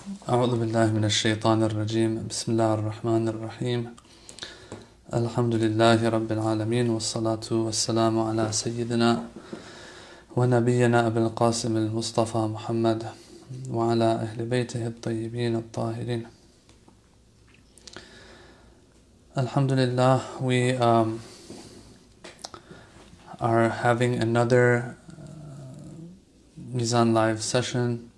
أعوذ بالله من الشيطان الرجيم بسم الله الرحمن الرحيم الحمد لله رب العالمين والصلاة والسلام على سيدنا ونبينا أبي القاسم المصطفى محمد وعلى أهل بيته الطيبين الطاهرين. Alhamdulillah, we are having another Mizan Live session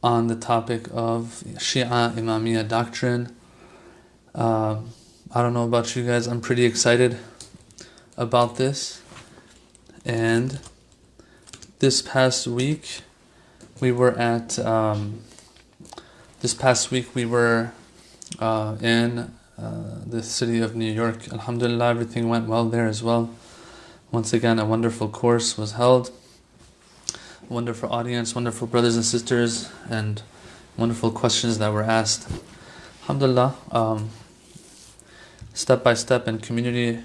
on the topic of Shia Imamiyyah doctrine. I don't know about you guys, I'm pretty excited about this. And this past week we were in the city of New York. Alhamdulillah, everything went well there as well. Once again, a wonderful course was held. Wonderful audience, wonderful brothers and sisters, and wonderful questions that were asked. Alhamdulillah, step by step and community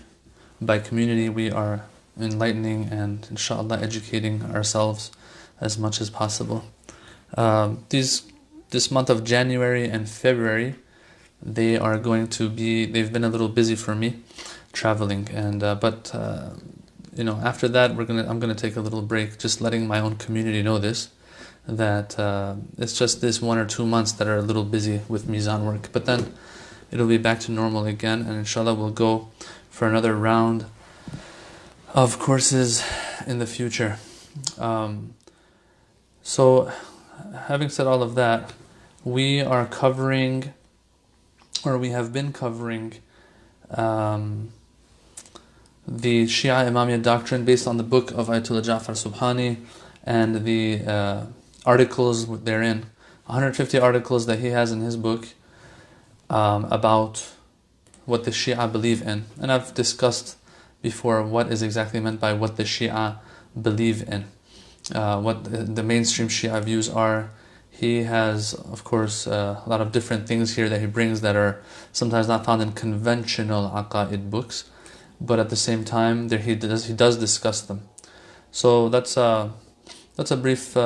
by community, we are enlightening and inshallah educating ourselves as much as possible. This month of January and February, they've been a little busy for me, traveling, and after that I'm gonna take a little break, just letting my own community know that it's just this 1 or 2 months that are a little busy with Mizan work, but then it'll be back to normal again, and inshallah we'll go for another round of courses in the future. So having said all of that, we have been covering the Shia Imamiyyah doctrine based on the book of Ayatullah Jafar Subhani and the articles therein, 150 articles that he has in his book about what the Shia believe in. And I've discussed before what is exactly meant by what the Shia believe in, what the mainstream Shia views are. He has, of course, a lot of different things here that he brings that are sometimes not found in conventional aqaid books, but at the same time he does discuss them. So that's a brief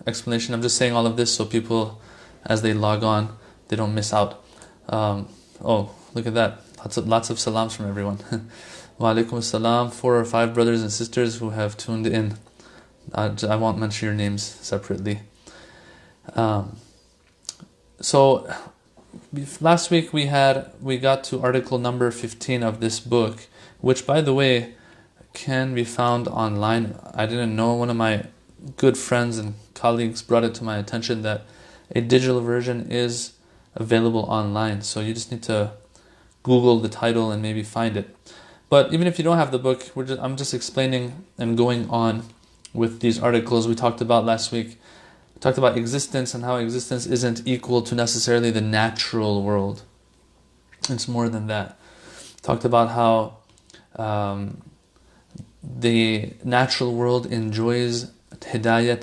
explanation. I'm just saying all of this so people, as they log on, they don't miss out. Oh, look at that! Lots of salams from everyone. Wa alaikum assalam. 4 or 5 brothers and sisters who have tuned in. I won't mention your names separately. So last week we got to article number 15 of this book, which, by the way, can be found online. I didn't know. One of my good friends and colleagues brought it to my attention that a digital version is available online. So you just need to Google the title and maybe find it. But even if you don't have the book, I'm just explaining and going on with these articles we talked about last week. We talked about existence and how existence isn't equal to necessarily the natural world. It's more than that. Talked about how the natural world enjoys hidayah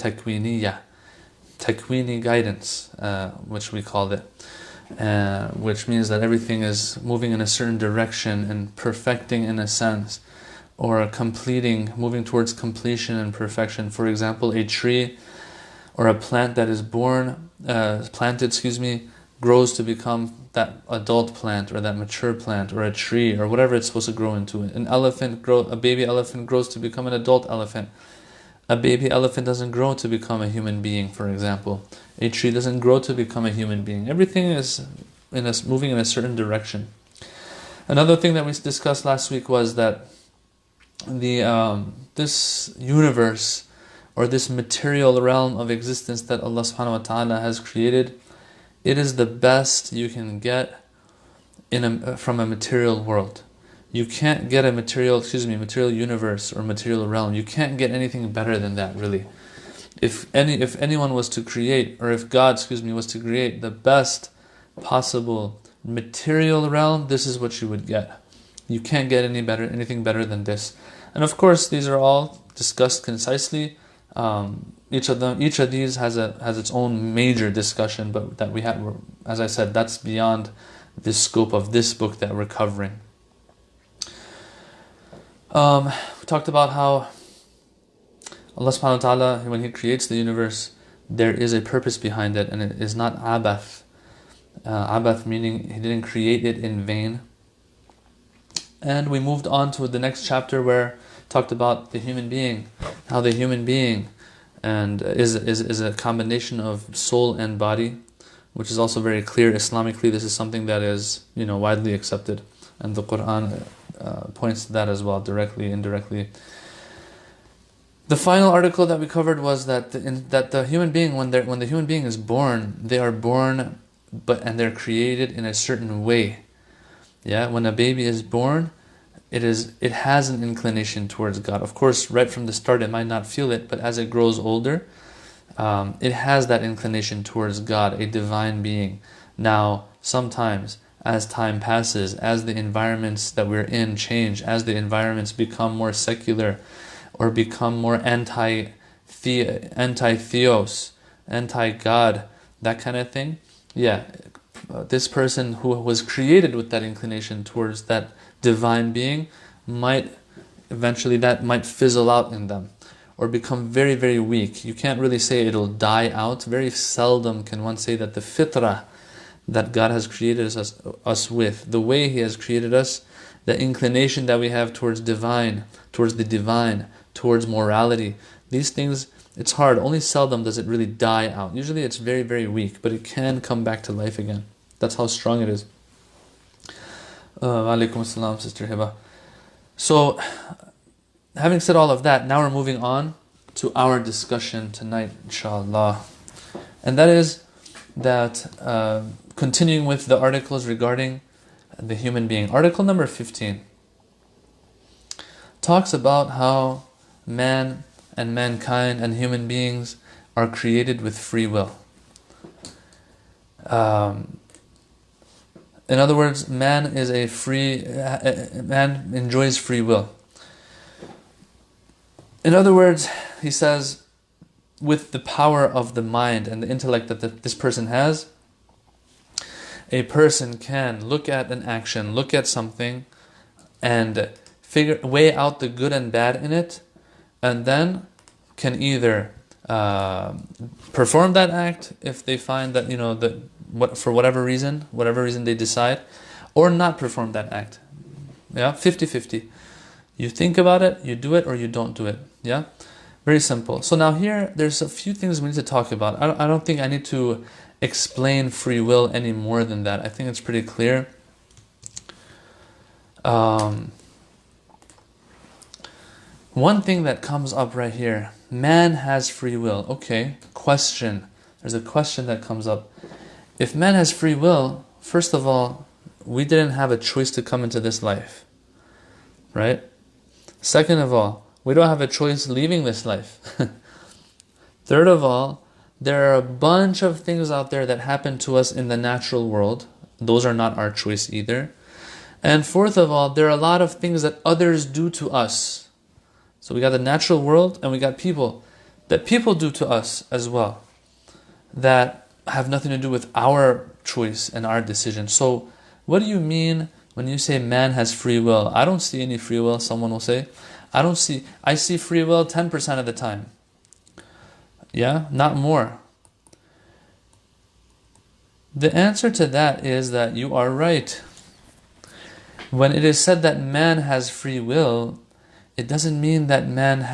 takwini guidance, which we called it, which means that everything is moving in a certain direction and perfecting in a sense, or moving towards completion and perfection. For example, a tree or a plant that is planted, grows to become that adult plant or that mature plant or a tree or whatever it's supposed to grow into. A baby elephant grows to become an adult elephant. A baby elephant doesn't grow to become a human being, for example. A tree doesn't grow to become a human being. Everything is moving in a certain direction. Another thing that we discussed last week was that this universe or this material realm of existence that Allah subhanahu wa ta'ala has created, it is the best you can get from a material world. You can't get a material universe or material realm. You can't get anything better than that, really. If anyone was to create, or if God, was to create the best possible material realm, this is what you would get. You can't get anything better than this. And of course, these are all discussed concisely. Each of these has its own major discussion, but that we have, as I said, that's beyond the scope of this book that we're covering. We talked about how Allah subhanahu wa ta'ala, when He creates the universe, there is a purpose behind it, and it is not abath. Abath meaning he didn't create it in vain. And we moved on to the next chapter where talked about the human being, how the human being and is a combination of soul and body, which is also very clear Islamically. This is something that is widely accepted, and the Quran points to that as well, directly, indirectly. The final article that we covered was that the human being, when the human being is born, they are born, and they're created in a certain way. Yeah, when a baby is born, it has an inclination towards God. Of course, right from the start, it might not feel it, but as it grows older, it has that inclination towards God, a divine being. Now, sometimes, as time passes, as the environments that we're in change, as the environments become more secular, or become more anti-theos, anti-God, that kind of thing, this person who was created with that inclination towards that divine being might fizzle out in them or become very, very weak. You can't really say it'll die out. Very seldom can one say that the fitrah that God has created us with, the way He has created us, the inclination that we have towards the divine, towards morality, these things, it's hard. Only seldom does it really die out. Usually it's very, very weak, but it can come back to life again. That's how strong it is. Walaikum assalam, Sister Hiba. So, having said all of that, now we're moving on to our discussion tonight, inshallah. And that is that, continuing with the articles regarding the human being. Article number 15 talks about how man and mankind and human beings are created with free will. In other words, man enjoys free will. In other words, he says, with the power of the mind and the intellect that this person has, a person can look at an action, look at something, and weigh out the good and bad in it, and then can either perform that act if they find that for whatever reason they decide, or not perform that act. 50-50. You think about it, you do it, or you don't do it. Very simple. So now here, there's a few things we need to talk about. I don't think I need to explain free will any more than that. I think it's pretty clear. One thing that comes up right here, man has free will. Okay, question. There's a question that comes up. If man has free will, first of all, we didn't have a choice to come into this life, right? Second of all, we don't have a choice leaving this life. Third of all, there are a bunch of things out there that happen to us in the natural world. Those are not our choice either. And fourth of all, there are a lot of things that others do to us. So we got the natural world and we got people. That people do to us as well. That have nothing to do with our choice and our decision. So what do you mean when you say man has free will? I don't see any free will, someone will say. I see free will 10% of the time. Not more. The answer to that is that you are right. When it is said that man has free will, it doesn't mean that man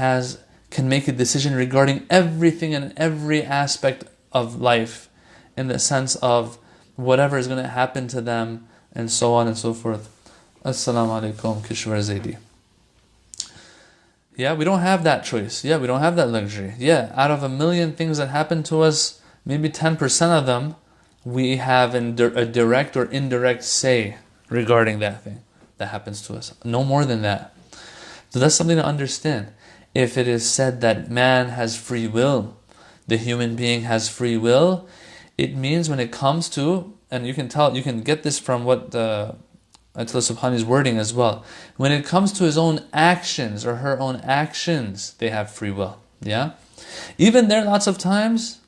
can make a decision regarding everything and every aspect of life, in the sense of whatever is going to happen to them and so on and so forth. Assalamu alaikum, Kishwar Zaidi. We don't have that choice. We don't have that luxury. Out of 1 million things that happen to us, maybe 10% of them, we have a direct or indirect say regarding that thing that happens to us. No more than that. So that's something to understand. If it is said that man has free will, the human being has free will, it means when it comes to, and you can get this from what Ayatullah Subhani's wording as well. When it comes to his own actions or her own actions, they have free will. Even there, lots of times,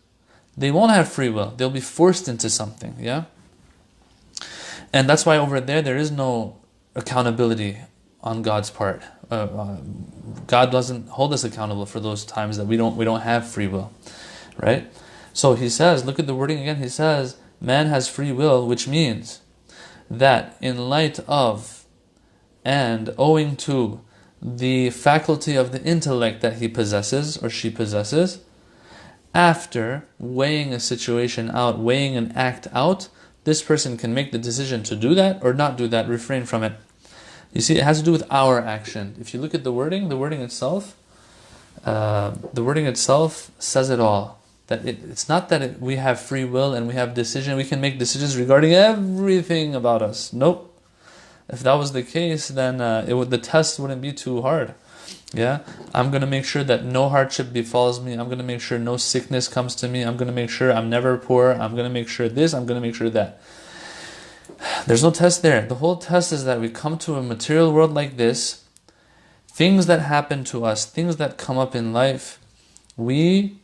they won't have free will. They'll be forced into something. And that's why over there is no accountability on God's part. God doesn't hold us accountable for those times that we don't have free will, right? So he says, look at the wording again, he says, man has free will, which means that in light of and owing to the faculty of the intellect that he possesses or she possesses, after weighing a situation out, weighing an act out, this person can make the decision to do that or not do that, refrain from it. You see, it has to do with our action. If you look at the wording itself, says it all. That it's not that we have free will and we have decision, we can make decisions regarding everything about us. Nope. If that was the case, then the test wouldn't be too hard. Yeah, I'm going to make sure that no hardship befalls me. I'm going to make sure no sickness comes to me. I'm going to make sure I'm never poor. I'm going to make sure this. I'm going to make sure that. There's no test there. The whole test is that we come to a material world like this. Things that happen to us, things that come up in life, we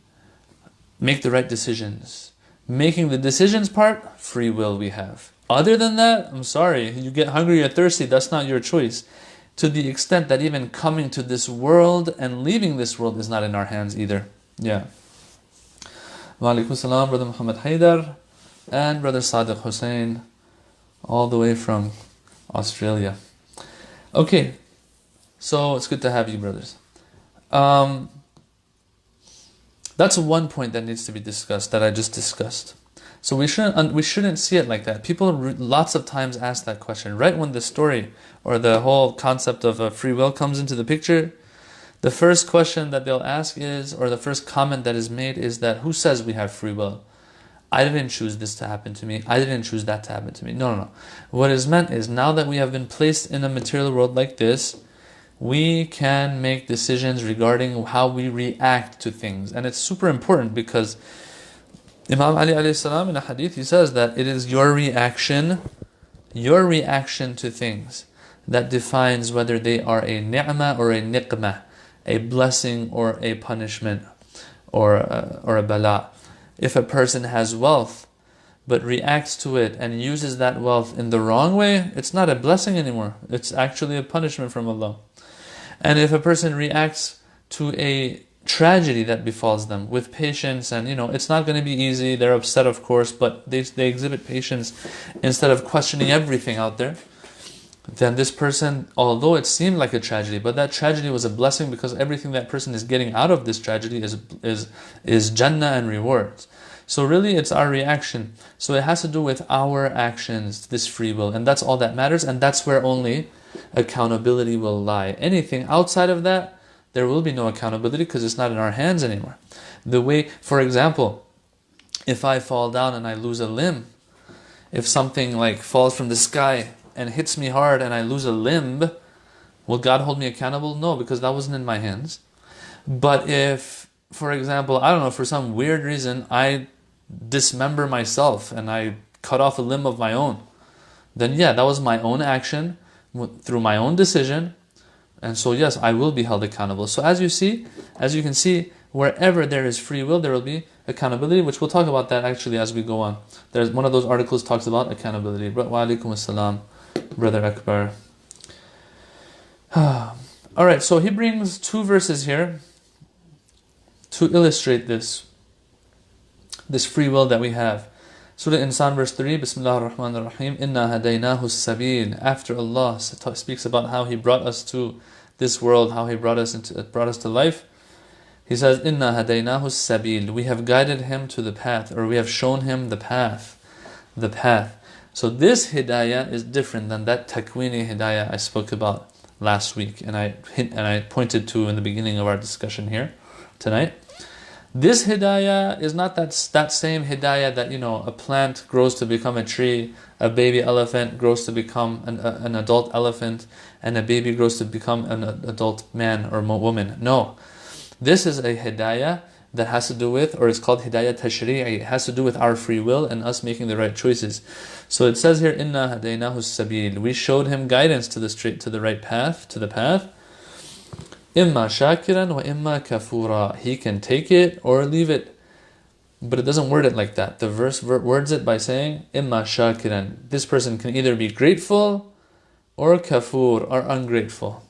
make the right decisions. Making the decisions part, free will we have. Other than that, I'm sorry, you get hungry or thirsty, that's not your choice. To the extent that even coming to this world and leaving this world is not in our hands either. Yeah. Wa alaikum salam, Brother Muhammad Haidar and Brother Sadiq Hussein, all the way from Australia. Okay, so it's good to have you, brothers. That's one point that needs to be discussed, that I just discussed. So we shouldn't see it like that. People lots of times ask that question. Right when the story or the whole concept of free will comes into the picture, the first question that they'll ask is, or the first comment that is made is that, who says we have free will? I didn't choose this to happen to me. I didn't choose that to happen to me. No. What is meant is, now that we have been placed in a material world like this, we can make decisions regarding how we react to things. And it's super important because Imam Ali alayhi salam in a hadith, he says that it is your reaction to things that defines whether they are a ni'mah or a niqmah, a blessing or a punishment, or a bala. If a person has wealth but reacts to it and uses that wealth in the wrong way, it's not a blessing anymore. It's actually a punishment from Allah. And if a person reacts to a tragedy that befalls them with patience, and it's not going to be easy, they're upset of course, but they exhibit patience instead of questioning everything out there, then this person, although it seemed like a tragedy, but that tragedy was a blessing, because everything that person is getting out of this tragedy is Jannah and rewards. So really it's our reaction. So it has to do with our actions, this free will, and that's all that matters, and that's where only accountability will lie. Anything outside of that, there will be no accountability, because it's not in our hands anymore. The way, for example, if I fall down and I lose a limb, if something like falls from the sky and hits me hard and I lose a limb, will God hold me accountable? No, because that wasn't in my hands. But if, for example, I don't know, for some weird reason, I dismember myself and I cut off a limb of my own, then yeah, that was my own action through my own decision. And so yes, I will be held accountable. So as you can see, wherever there is free will, there will be accountability, which we'll talk about that actually as we go on. There's one of those articles talks about accountability. Wa alaikum assalam, Brother Akbar. Alright, so he brings two verses here to illustrate this free will that we have. Surah Insan verse 3, Bismillah ar-Rahman ar-Rahim, Inna hadaynahu as-sabil. After Allah speaks about how He brought us to this world, how He brought us to life, He says, Inna hadaynahu as-sabil. We have guided him to the path, or we have shown him the path. The path. So this hidayah is different than that takwini hidayah I spoke about last week, and I pointed to in the beginning of our discussion here tonight. This hidayah is not that same hidayah that, a plant grows to become a tree, a baby elephant grows to become an adult elephant, and a baby grows to become an adult man or woman. No. This is a hidayah that has to do with, or it's called hidayah tashri'i. It has to do with our free will and us making the right choices. So it says here, Inna hadaynahu as-sabil. We showed him guidance to the right path, to the path. Imma shakiran wa imma kafura. He can take it or leave it. But it doesn't word it like that. The verse words it by saying, Imma shakiran. This person can either be grateful or kafur, or ungrateful.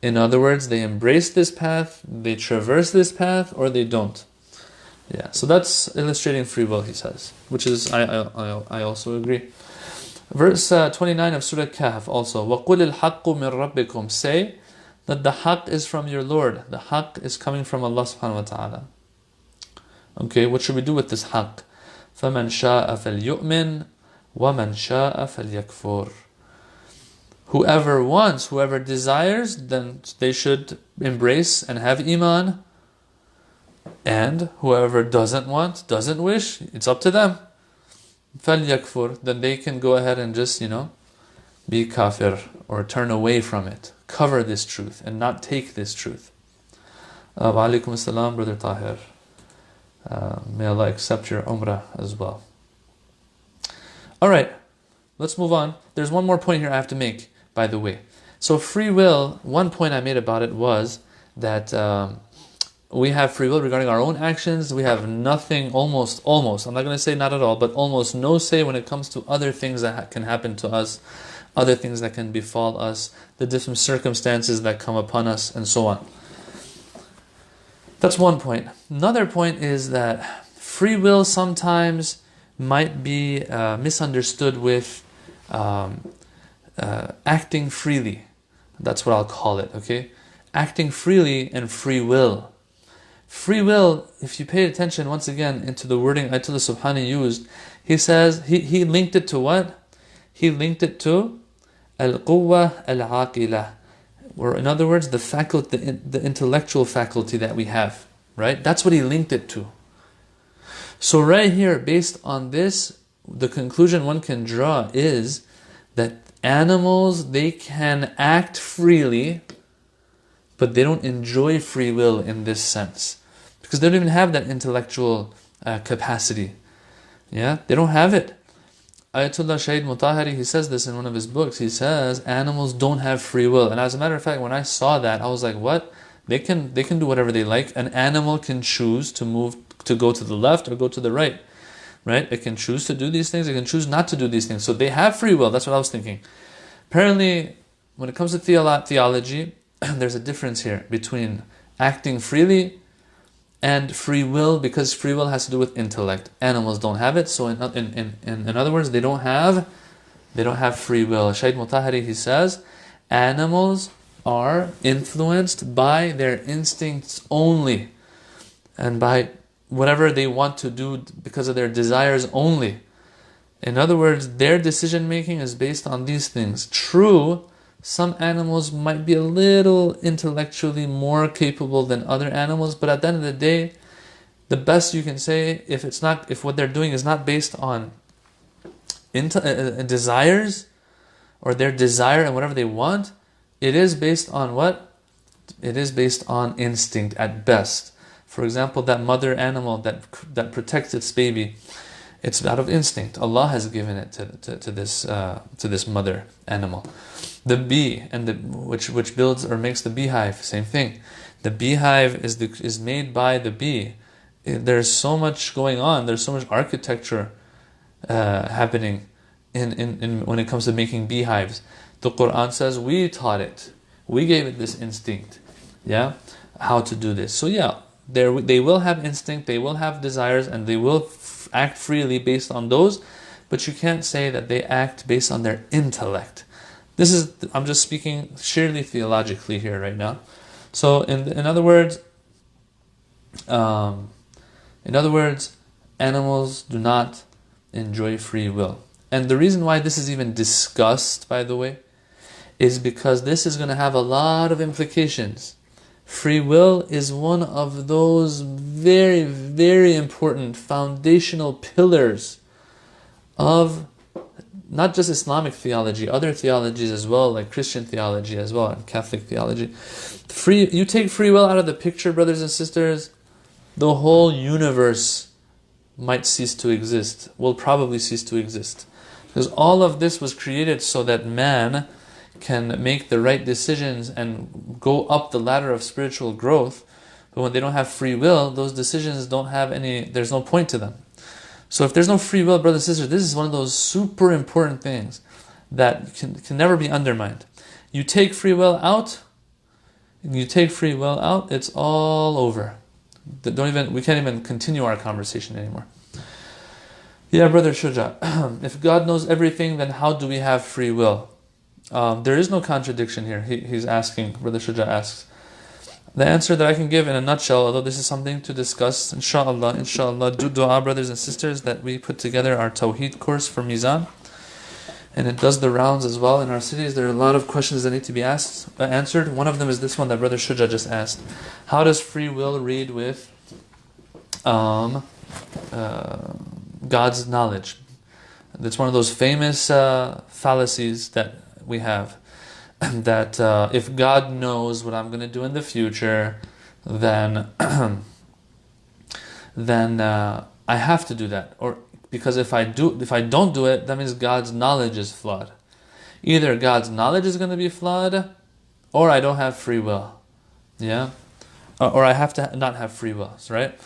In other words, they embrace this path, they traverse this path, or they don't. Yeah, so that's illustrating free will, he says, which is, I also agree. Verse 29 of Surah Kahf also, وَقُلِ الْحَقُّ مِنْ رَبِّكُمْ. Say that the haqq is from your Lord. The haqq is coming from Allah subhanahu wa ta'ala. Okay, what should we do with this haqq? فَمَنْ شَاءَ فَلْيُؤْمِنْ وَمَنْ شَاءَ فَلْيَكْفُرْ. Whoever wants, whoever desires, then they should embrace and have iman. And whoever doesn't want, doesn't wish, it's up to them. فَلْيَكْفُرْ. Then they can go ahead and just, be kafir or turn away from it. Cover this truth and not take this truth. Wa alaikum assalam, Brother Tahir. May Allah accept your umrah as well. Alright, let's move on. There's one more point here I have to make, by the way. So free will, one point I made about it was that we have free will regarding our own actions. We have nothing, almost, I'm not going to say not at all, but almost no say when it comes to other things that can happen to us, other things that can befall us, the different circumstances that come upon us, and so on. That's one point. Another point is that free will sometimes might be misunderstood with acting freely. That's what I'll call it, okay? Acting freely and free will. Free will, if you pay attention once again into the wording Ayatullah Subhani used, he says, he linked it to what? He linked it to al-quwwa al-aqila, or in other words, the faculty, the intellectual faculty that we have, right? That's what he linked it to. So right here, based on this, the conclusion one can draw is that animals, they can act freely, but they don't enjoy free will in this sense. Because they don't even have that intellectual capacity. Yeah, they don't have it. Ayatullah Shaykh Mutahari, he says this in one of his books. He says animals don't have free will. And as a matter of fact, when I saw that, I was like, what? They can do whatever they like. An animal can choose to move, to go to the left or go to the right. Right? It can choose to do these things. It can choose not to do these things. So they have free will. That's what I was thinking. Apparently, when it comes to theology, there's a difference here between acting freely and free will, because free will has to do with intellect. Animals don't have it, so in other words, they don't have free will. Shaykh Mutahari, he says, animals are influenced by their instincts only, and by whatever they want to do because of their desires only. In other words, their decision making is based on these things. True, some animals might be a little intellectually more capable than other animals, but at the end of the day, the best you can say, if what they're doing is not based on desires, or their desire and whatever they want, it is based on what? It is based on instinct at best. For example, that mother animal that protects its baby, it's out of instinct. Allah has given it to this mother animal. The bee, which builds or makes the beehive, same thing. The beehive is made by the bee. There's so much going on. There's so much architecture happening in when it comes to making beehives. The Quran says we taught it. We gave it this instinct. Yeah, how to do this. So yeah, they will have instinct. They will have desires, and they will act freely based on those. But you can't say that they act based on their intellect. I'm just speaking sheerly theologically here right now. So in other words, animals do not enjoy free will. And the reason why this is even discussed, by the way, is because this is going to have a lot of implications. Free will is one of those very, very important foundational pillars of not just Islamic theology, other theologies as well, like Christian theology as well, and Catholic theology. You take free will out of the picture, brothers and sisters, the whole universe might cease to exist, will probably cease to exist. Because all of this was created so that man can make the right decisions and go up the ladder of spiritual growth. But when they don't have free will, those decisions don't have there's no point to them. So if there's no free will, brothers and sisters, this is one of those super important things that can never be undermined. You take free will out, it's all over. We can't even continue our conversation anymore. Yeah, Brother Shuja, if God knows everything, then how do we have free will? There is no contradiction here. He's asking, Brother Shuja asks. The answer that I can give in a nutshell, although this is something to discuss, inshallah, do dua, brothers and sisters, that we put together our Tawheed course for Mizan. And it does the rounds as well in our cities. There are a lot of questions that need to be answered. One of them is this one that Brother Shuja just asked. How does free will read with God's knowledge? It's one of those famous fallacies that we have. That if God knows what I'm going to do in the future, then I have to do that. Or because if I don't do it, that means God's knowledge is flawed. Either God's knowledge is going to be flawed, or I don't have free will. Yeah? Or I have to not have free will, right?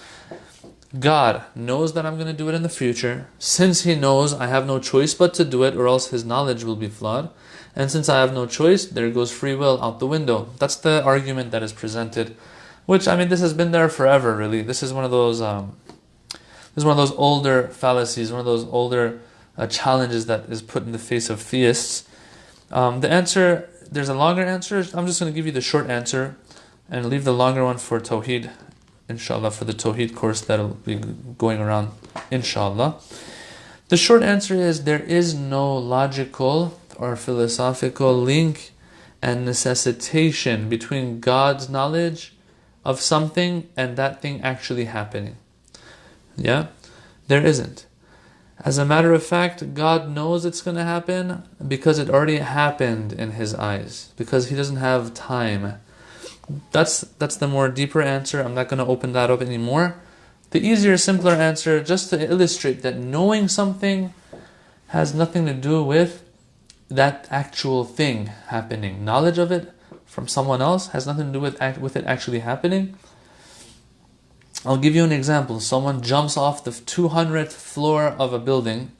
God knows that I'm going to do it in the future. Since He knows, I have no choice but to do it, or else His knowledge will be flawed. And since I have no choice, there goes free will out the window. That's the argument that is presented. Which, I mean, this has been there forever, really. This is one of those older fallacies, one of those older challenges that is put in the face of theists. The answer, there's a longer answer. I'm just going to give you the short answer and leave the longer one for Tawheed, inshallah, for the Tawheed course that'll be going around, inshallah. The short answer is there is no logical or philosophical link and necessitation between God's knowledge of something and that thing actually happening. Yeah? There isn't. As a matter of fact, God knows it's going to happen because it already happened in His eyes, because He doesn't have time. That's the more deeper answer. I'm not going to open that up anymore. The easier, simpler answer, just to illustrate that knowing something has nothing to do with that actual thing happening. Knowledge of it from someone else has nothing to do with it actually happening. I'll give you an example. Someone jumps off the 200th floor of a building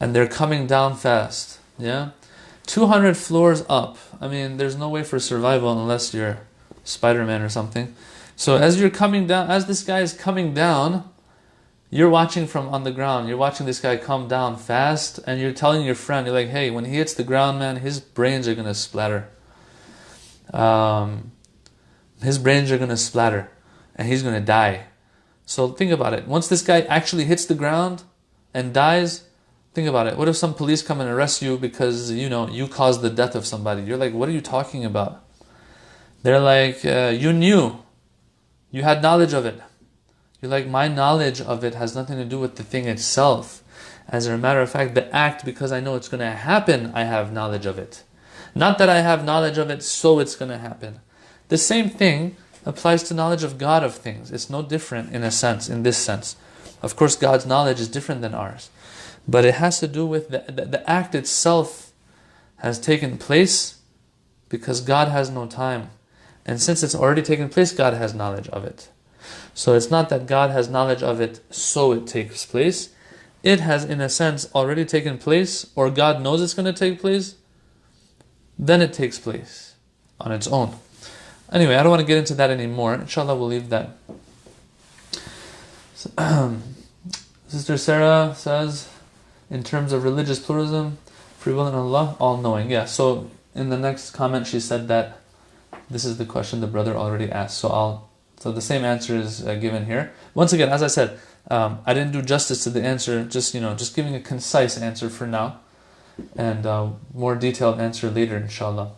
and they're coming down fast. Yeah? 200 floors up. I mean, there's no way for survival unless you're Spider-Man or something. So as you're coming down, as this guy is coming down, you're watching from on the ground. You're watching this guy come down fast, and you're telling your friend, you're like, hey, when he hits the ground, man, his brains are going to splatter. His brains are going to splatter, and he's going to die. So think about it. Once this guy actually hits the ground and dies, think about it. What if some police come and arrest you because, you caused the death of somebody? You're like, what are you talking about? They're like, you knew. You had knowledge of it. You're like, my knowledge of it has nothing to do with the thing itself. As a matter of fact, the act, because I know it's going to happen, I have knowledge of it. Not that I have knowledge of it, so it's going to happen. The same thing applies to knowledge of God of things. It's no different in this sense. Of course, God's knowledge is different than ours. But it has to do with the act itself has taken place because God has no time. And since it's already taken place, God has knowledge of it. So it's not that God has knowledge of it, so it takes place. It has, in a sense, already taken place, or God knows it's going to take place, then it takes place on its own. Anyway, I don't want to get into that anymore. Inshallah, we'll leave that. Sister Sarah says, in terms of religious pluralism, free will in Allah, all-knowing. Yeah, so in the next comment she said that this is the question the brother already asked. So the same answer is given here. Once again, as I said, I didn't do justice to the answer, just giving a concise answer for now, and more detailed answer later, inshallah.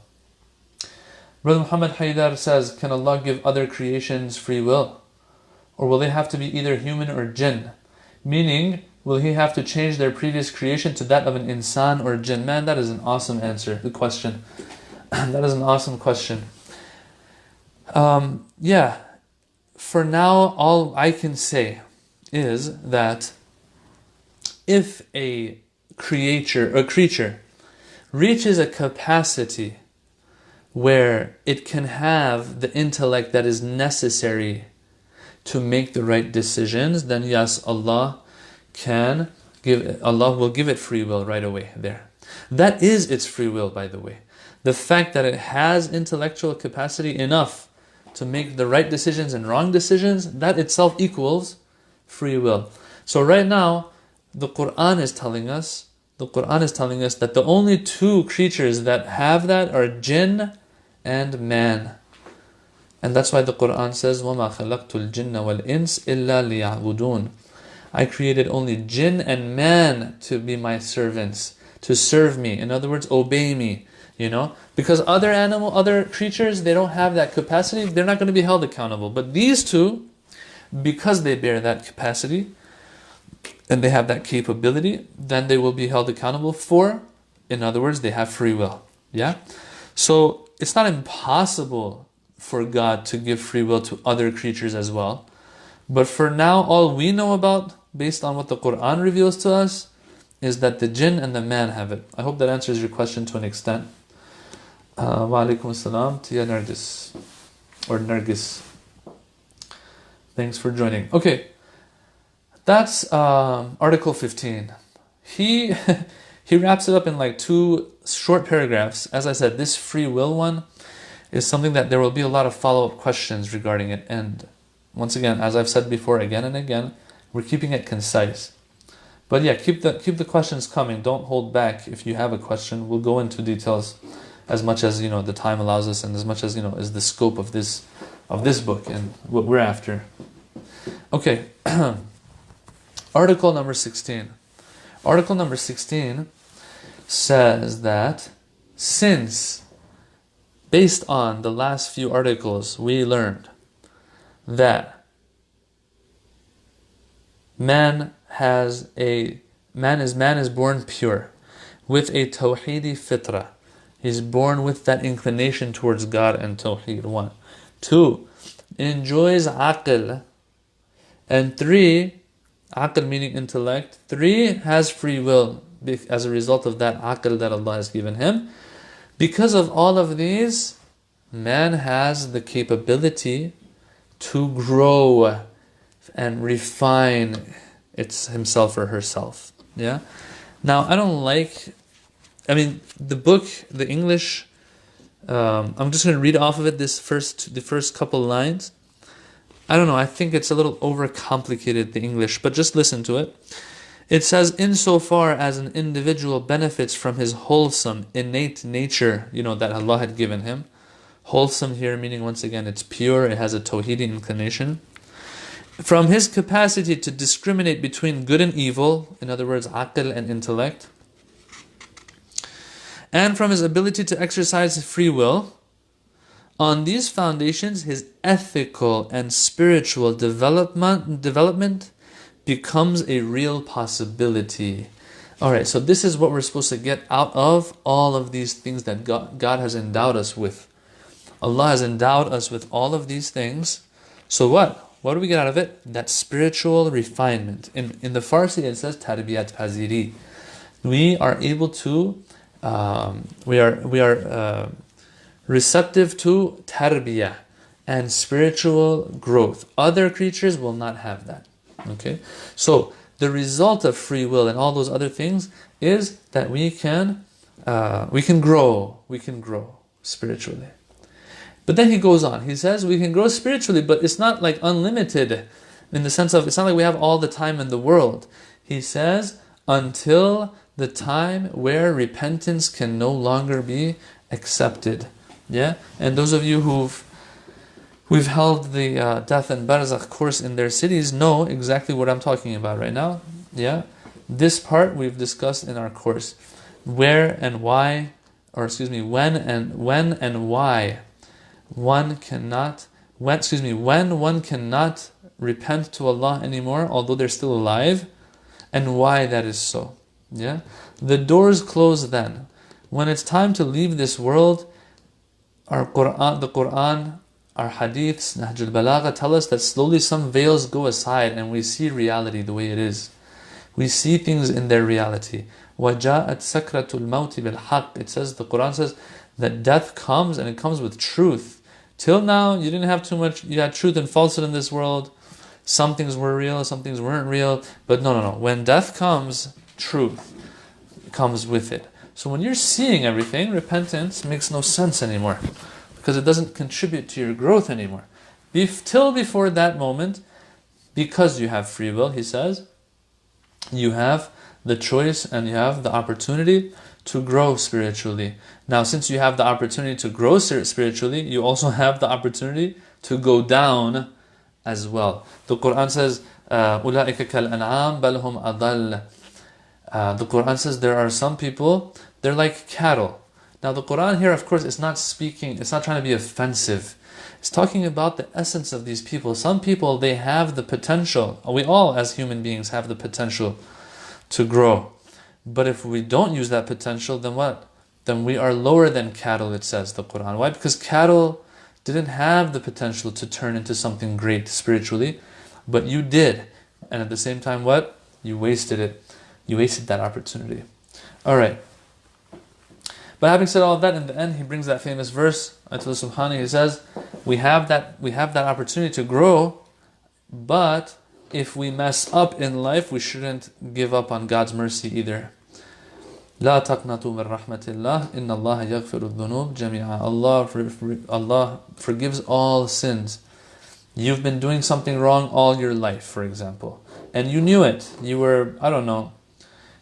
Brother Muhammad Haidar says, can Allah give other creations free will? Or will they have to be either human or jinn? Meaning, will He have to change their previous creation to that of an insan or jinn? Man, that is an awesome answer, the question. That is an awesome question. Yeah. For now, all I can say is that if a creature reaches a capacity where it can have the intellect that is necessary to make the right decisions, then yes, Allah will give it free will right away there. That is its free will, by the way. The fact that it has intellectual capacity enough to make the right decisions and wrong decisions, that itself equals free will. So right now, the Quran is telling us that the only two creatures that have that are jinn and man. And that's why the Quran says, وَمَا خَلَقْتُ الْجِنَّ وَالْإِنسِ إِلَّا لِيَعْبُدُونَ. I created only jinn and man to be my servants, to serve me. In other words, obey me. Because other creatures, they don't have that capacity, they're not going to be held accountable. But these two, because they bear that capacity, and they have that capability, then they will be held accountable for, in other words, they have free will. Yeah? So it's not impossible for God to give free will to other creatures as well. But for now, all we know about, based on what the Quran reveals to us, is that the jinn and the man have it. I hope that answers your question to an extent. Wa alaikum assalam, Tia Nargis. Or Nargis. Thanks for joining. Okay. That's Article 15. He wraps it up in like 2 short paragraphs. As I said, this free will one is something that there will be a lot of follow-up questions regarding it. And once again, as I've said before, again and again, we're keeping it concise. But yeah, keep the questions coming. Don't hold back if you have a question. We'll go into details as much as the time allows us, and as much as is the scope of this book and what we're after. Okay. Article number 16. Article number 16 says that since, based on the last few articles, we learned that man is born pure with a tawheedi fitra. He's born with that inclination towards God and tawheed. 1. 2. Enjoys aql. And 3. Aql meaning intellect. 3. Has free will as a result of that aql that Allah has given him. Because of all of these, man has the capability to grow and refine himself or herself. Yeah. Now, the book, the English, I'm just going to read off of it the first couple lines. I don't know, I think it's a little overcomplicated, the English, but just listen to it. It says, insofar as an individual benefits from his wholesome, innate nature, that Allah had given him. Wholesome here meaning, once again, it's pure, it has a tawheedi inclination. From his capacity to discriminate between good and evil, in other words, aql and intellect. And from his ability to exercise free will. On these foundations, his ethical and spiritual development becomes a real possibility. Alright, so this is what we're supposed to get out of all of these things that God has endowed us with. Allah has endowed us with all of these things. So what? What do we get out of it? That spiritual refinement. In the Farsi it says tarbiyat paziri. We are able to, we are receptive to tarbiyah and spiritual growth. Other creatures will not have that. Okay, so the result of free will and all those other things is that we can grow spiritually. But then he goes on. He says we can grow spiritually, but it's not like unlimited, in the sense of it's not like we have all the time in the world. He says until the time where repentance can no longer be accepted. Yeah, and those of you who've held the Death and Barzakh course in their cities know exactly what I'm talking about right now. Yeah, this part we've discussed in our course, where and why, or excuse me, when and why one cannot, when one cannot repent to Allah anymore, although they're still alive, and why that is so. Yeah, the doors close then. When it's time to leave this world, the Quran, our hadiths, Nahj al-Balagha tell us that slowly some veils go aside and we see reality the way it is. We see things in their reality. وَجَاءَتْ سَكْرَةُ الْمَوْتِ بِالْحَقِّ. It says, the Quran says that death comes and it comes with truth. Till now, you didn't have too much, you had truth and falsehood in this world. Some things were real, some things weren't real. But no. When death comes, truth comes with it. So when you're seeing everything, repentance makes no sense anymore. because it doesn't contribute to your growth anymore. Till before that moment, because you have free will, he says, you have the choice and you have the opportunity to grow spiritually. Now, since you have the opportunity to grow spiritually, you also have the opportunity to go down as well. The Quran says, أُولَٰئِكَ كَالْأَنْعَامِ بَلْ هُمْ أَضَلَّ. The Quran says there are some people, they're like cattle. Now the Quran here, of course, it's not trying to be offensive. It's talking about the essence of these people. Some people, they have the potential. We all, as human beings, have the potential to grow. But if we don't use that potential, then what? Then we are lower than cattle, it says, the Quran. Why? Because cattle didn't have the potential to turn into something great spiritually, but you did. And at the same time, what? You wasted it. You wasted that opportunity. Alright. But having said all of that, in the end, he brings that famous verse, Ayatullah Subhani, he says, we have that opportunity to grow, but if we mess up in life, we shouldn't give up on God's mercy either. لا تقنطوا من رحمة الله إن الله يغفر الذنوب جميعا. Allah forgives all sins. You've been doing something wrong all your life, for example, and you knew it. You were,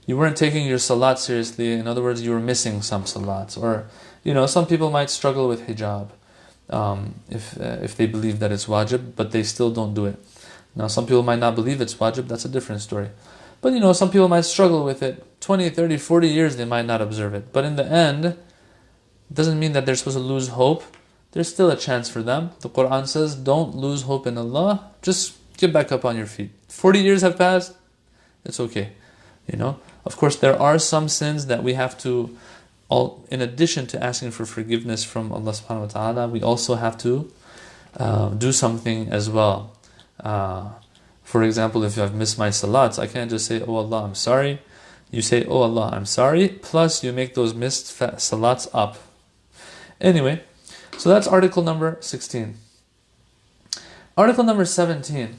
you weren't taking your salat seriously. In other words, you were missing some salats. Or, some people might struggle with hijab if they believe that it's wajib, but they still don't do it. Now, some people might not believe it's wajib. That's a different story. But, some people might struggle with it. 20, 30, 40 years, they might not observe it. But in the end, it doesn't mean that they're supposed to lose hope. There's still a chance for them. The Quran says, don't lose hope in Allah. Just get back up on your feet. 40 years have passed. It's okay. Of course, there are some sins that we have to, in addition to asking for forgiveness from Allah subhanahu wa ta'ala, we also have to do something as well. For example, if I've missed my salats, I can't just say, oh Allah, I'm sorry. You say, oh Allah, I'm sorry, plus you make those missed salats up. Anyway, so that's article number 16. Article number 17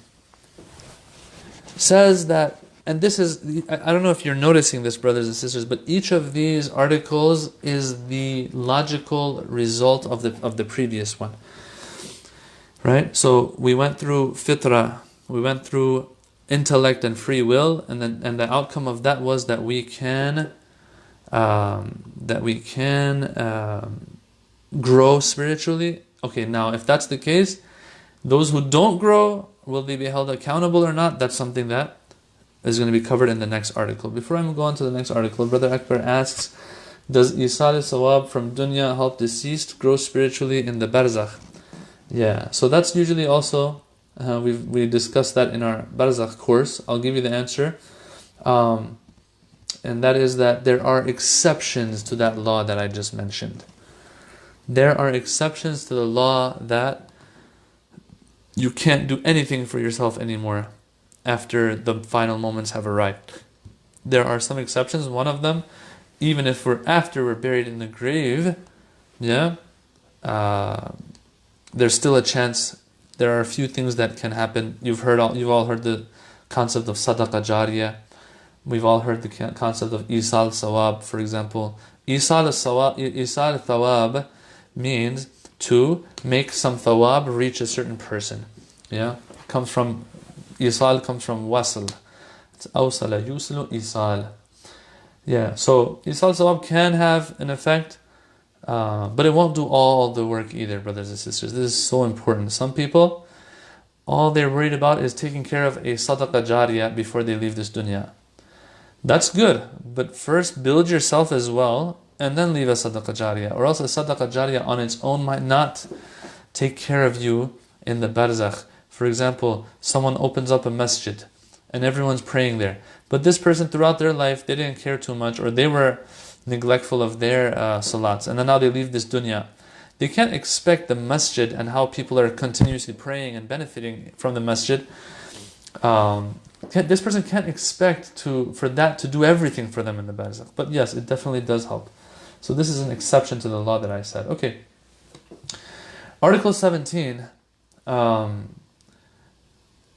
says that, and this is, I don't know if you're noticing this, brothers and sisters, but each of these articles is the logical result of the previous one. Right? So we went through fitrah, we went through intellect and free will, and the outcome of that was that we can grow spiritually. Okay, now if that's the case, those who don't grow, will they be held accountable or not? That's something that is going to be covered in the next article. Before I go on to the next article, Brother Akbar asks, does Isal Sawab from dunya help deceased grow spiritually in the barzakh? Yeah, so that's usually also, we discussed that in our barzakh course. I'll give you the answer. And that is that there are exceptions to that law that I just mentioned. There are exceptions to the law that you can't do anything for yourself anymore after the final moments have arrived. There are some exceptions. One of them, even if after we're buried in the grave, there's still a chance. There are a few things that can happen. You've all heard the concept of sadaqah jariyah. We've all heard the concept of isal sawab, for example. Isal thawab means to make some thawab reach a certain person. Isal comes from wasl. It's awsala yuslu isal. So isal sawab can have an effect, but it won't do all the work either, brothers and sisters. This is so important. Some people, all they're worried about is taking care of a sadaqah jariyah before they leave this dunya. That's good, but first build yourself as well, and then leave a sadaqah jariyah. Or else a sadaqah jariyah on its own might not take care of you in the barzakh. For example, someone opens up a masjid, and everyone's praying there. But this person throughout their life, they didn't care too much, or they were neglectful of their salats, and then now they leave this dunya. They can't expect the masjid and how people are continuously praying and benefiting from the masjid. This person can't expect for that to do everything for them in the barzakh. But yes, it definitely does help. So this is an exception to the law that I said. Okay. Article 17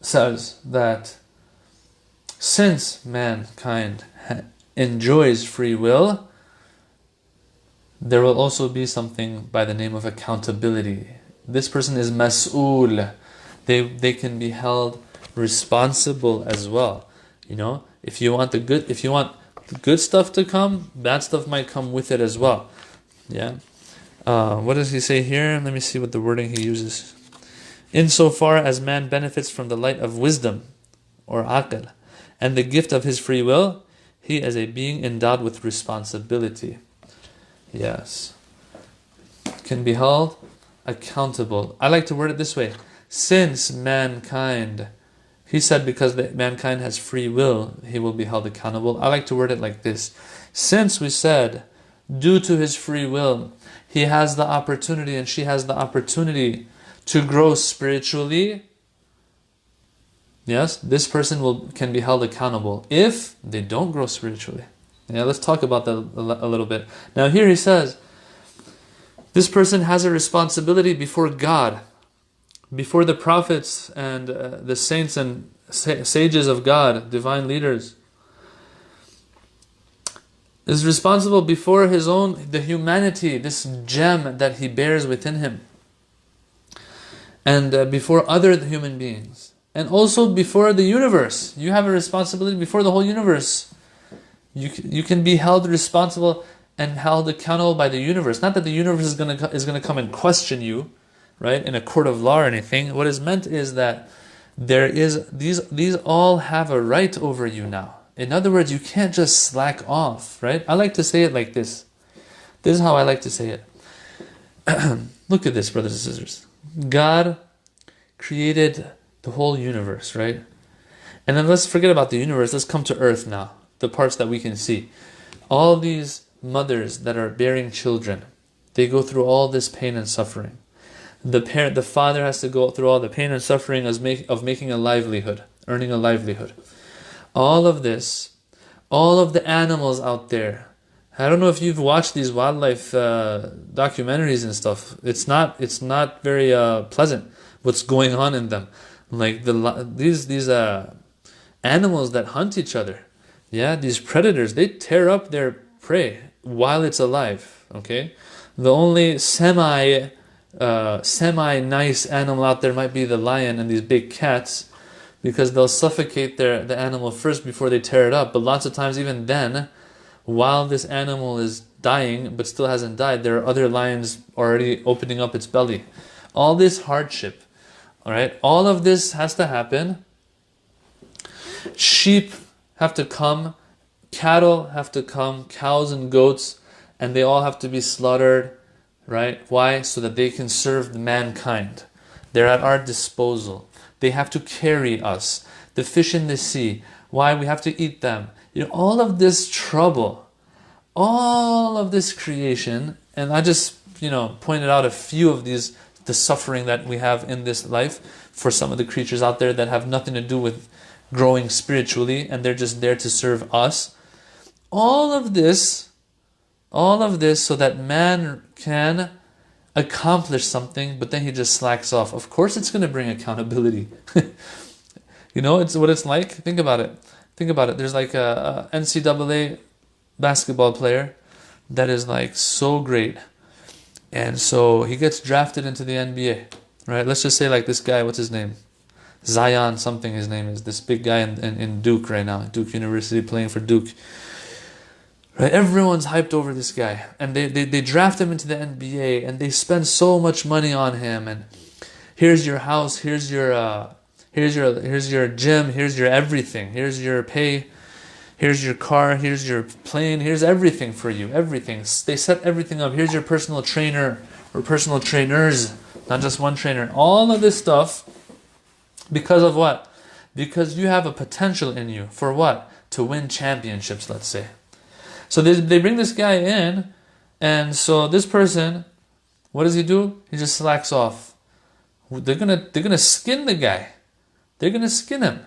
says that since mankind enjoys free will, there will also be something by the name of accountability. This person is mas'ul. They can be held responsible as well. You know, if you want the good stuff to come, bad stuff might come with it as well. Yeah. What does he say here? Let me see what the wording he uses. Insofar as man benefits from the light of wisdom, or aql, and the gift of his free will, he is a being endowed with responsibility. Yes. Can be held accountable. I like to word it this way. Since mankind, he said because mankind has free will, he will be held accountable. I like to word it like this. Since we said, due to his free will, he has the opportunity and she has the opportunity to grow spiritually, yes, this person can be held accountable if they don't grow spiritually. Yeah, let's talk about that a little bit. Now here he says, this person has a responsibility before God, before the prophets and the saints and sages of God, divine leaders. Is responsible before the humanity, this gem that he bears within him. And before other human beings. And also before the universe. You have a responsibility before the whole universe. You can be held responsible and held accountable by the universe. Not that the universe is going to come and question you, right, in a court of law or anything. What is meant is that these all have a right over you now. In other words, you can't just slack off, right? I like to say it like this. This is how I like to say it. Look at this, brothers and sisters. God created the whole universe, right? And then let's forget about the universe. Let's come to earth now, the parts that we can see. All these mothers that are bearing children, they go through all this pain and suffering. The father has to go through all the pain and suffering of making a livelihood, earning a livelihood. All of this, all of the animals out there. I don't know if you've watched these wildlife documentaries and stuff. It's not very pleasant what's going on in them. Like these animals that hunt each other. Yeah, these predators, they tear up their prey while it's alive. Okay, the only semi nice animal out there might be the lion and these big cats, because they'll suffocate the animal first before they tear it up. But lots of times, even then, while this animal is dying but still hasn't died, there are other lions already opening up its belly. All this hardship, all right, all of this has to happen. Sheep have to come, cattle have to come, cows and goats, and they all have to be slaughtered, right? Why? So that they can serve mankind. They're at our disposal. They have to carry us. The fish in the sea, why? We have to eat them. You know, all of this trouble, all of this creation, and I just, pointed out a few of the suffering that we have in this life for some of the creatures out there that have nothing to do with growing spiritually, and they're just there to serve us. All of this so that man can accomplish something, but then he just slacks off. Of course it's going to bring accountability. It's what it's like. Think about it. There's like a NCAA basketball player that is like so great. And so he gets drafted into the NBA, right? Let's just say like this guy, what's his name? Zion something his name is. This big guy in Duke right now, Duke University, playing for Duke. Right? Everyone's hyped over this guy. And they draft him into the NBA and they spend so much money on him. And here's your house, here's your gym, here's your everything, here's your pay, here's your car, here's your plane, here's everything for you, everything. They set everything up. Here's your personal trainer or personal trainers, not just one trainer. All of this stuff, because of what? Because you have a potential in you for what? To win championships, let's say. So they bring this guy in, and so this person, what does he do? He just slacks off. They're gonna skin the guy. They're gonna skin him.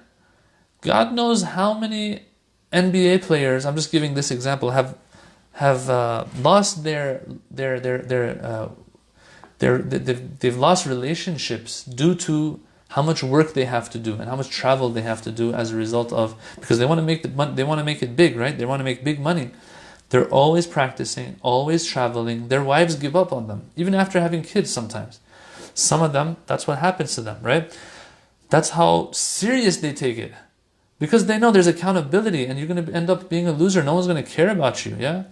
God knows how many NBA players, I'm just giving this example, have lost they've lost relationships due to how much work they have to do and how much travel they have to do as a result of, because they want to make it big, right? They want to make big money. They're always practicing, always traveling. Their wives give up on them, even after having kids sometimes. Some of them, that's what happens to them, right? That's how serious they take it. Because they know there's accountability and you're going to end up being a loser. No one's going to care about you, yeah?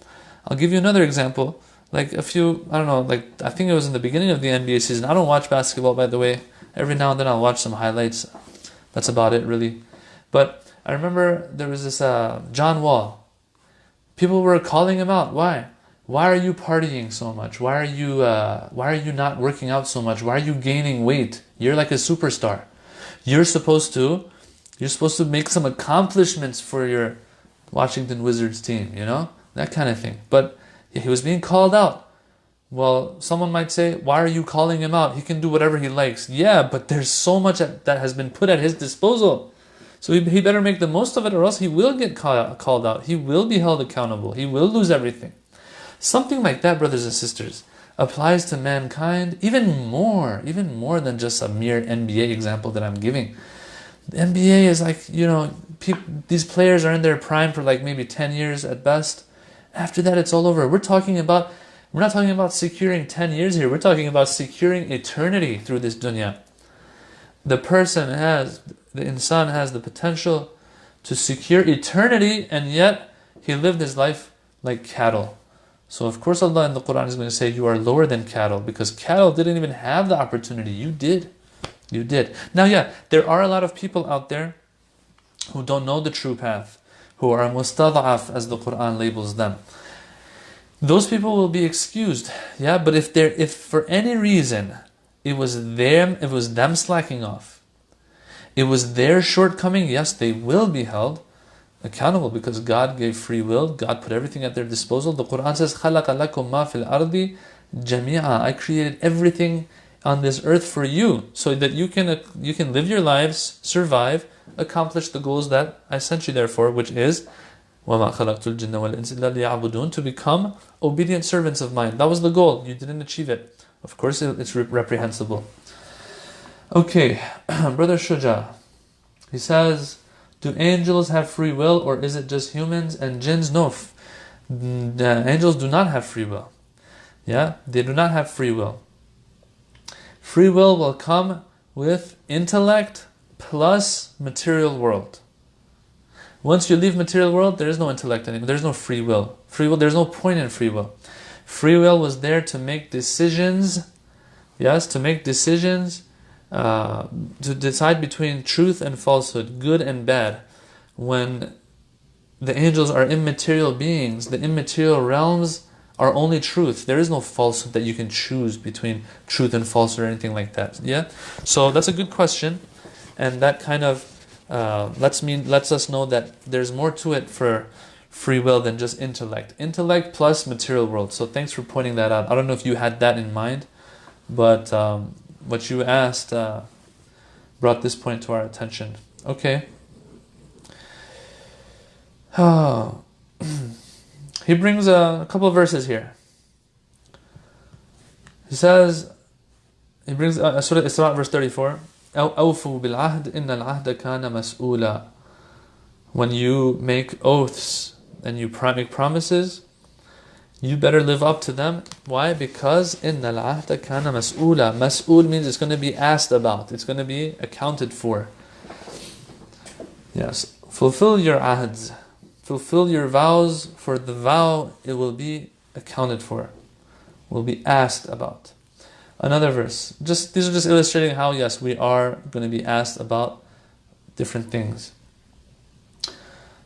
I'll give you another example. Like I think it was in the beginning of the NBA season. I don't watch basketball, by the way. Every now and then I'll watch some highlights. That's about it, really. But I remember there was this John Wall. People were calling him out. Why? Why are you partying so much? Why are you not working out so much? Why are you gaining weight? You're like a superstar. You're supposed to make some accomplishments for your Washington Wizards team, that kind of thing. But he was being called out. Well, someone might say, why are you calling him out? He can do whatever he likes. Yeah, but there's so much that has been put at his disposal. So he better make the most of it, or else he will get called out. He will be held accountable. He will lose everything. Something like that, brothers and sisters, applies to mankind even more than just a mere NBA example that I'm giving. The NBA is like, these players are in their prime for like maybe 10 years at best. After that, it's all over. We're not talking about securing 10 years here. We're talking about securing eternity through this dunya. The insan has the potential to secure eternity, and yet he lived his life like cattle. So of course Allah in the Quran is going to say you are lower than cattle, because cattle didn't even have the opportunity. You did. Now yeah, there are a lot of people out there who don't know the true path, who are mustad'af, as the Quran labels them. Those people will be excused. Yeah, but if for any reason it was them slacking off, it was their shortcoming, yes, they will be held accountable, because God gave free will. God put everything at their disposal. The Quran says, خَلَقَ لَكُم مَا فِي الْأَرْضِ جَمِيعًا. I created everything on this earth for you, so that you can live your lives, survive, accomplish the goals that I sent you there for, which is وَمَا خَلَقْتُ الْجِنَّ وَالْإِنسَ إِلَّا لِيَعْبُدُونَ, to become obedient servants of mine. That was the goal. You didn't achieve it. Of course, it's reprehensible. Okay, Brother Shuja, he says, do angels have free will, or is it just humans and jinns? No, the angels do not have free will. Yeah, they do not have free will. Free will come with intellect plus material world. Once you leave material world, there is no intellect anymore. There is no free will. There's no point in free will. Free will was there to make decisions. Yes, to make decisions, to decide between truth and falsehood, good and bad. When the angels are immaterial beings, the immaterial realms are only truth. There is no falsehood that you can choose between truth and falsehood or anything like that. Yeah. So that's a good question, and that kind of lets us know that there's more to it for free will than just intellect. Intellect plus material world. So thanks for pointing that out. I don't know if you had that in mind, but what you asked brought this point to our attention. Okay. He brings a couple of verses here. He brings Surah Isra, verse 34. أَوْفُوا بِالْعَهْدِ إِنَّ الْعَهْدَ كَانَ مَسْئُولًا. When you make oaths and you make promises, you better live up to them. Why? Because إِنَّ الْعَهْدَ كَانَ مَسْئُولًا. Mas'ul means it's going to be asked about. It's going to be accounted for. Yes. Fulfill your ahds. Fulfill your vows, for the vow, it will be accounted for, will be asked about. Another verse. These are just illustrating how, yes, we are going to be asked about different things.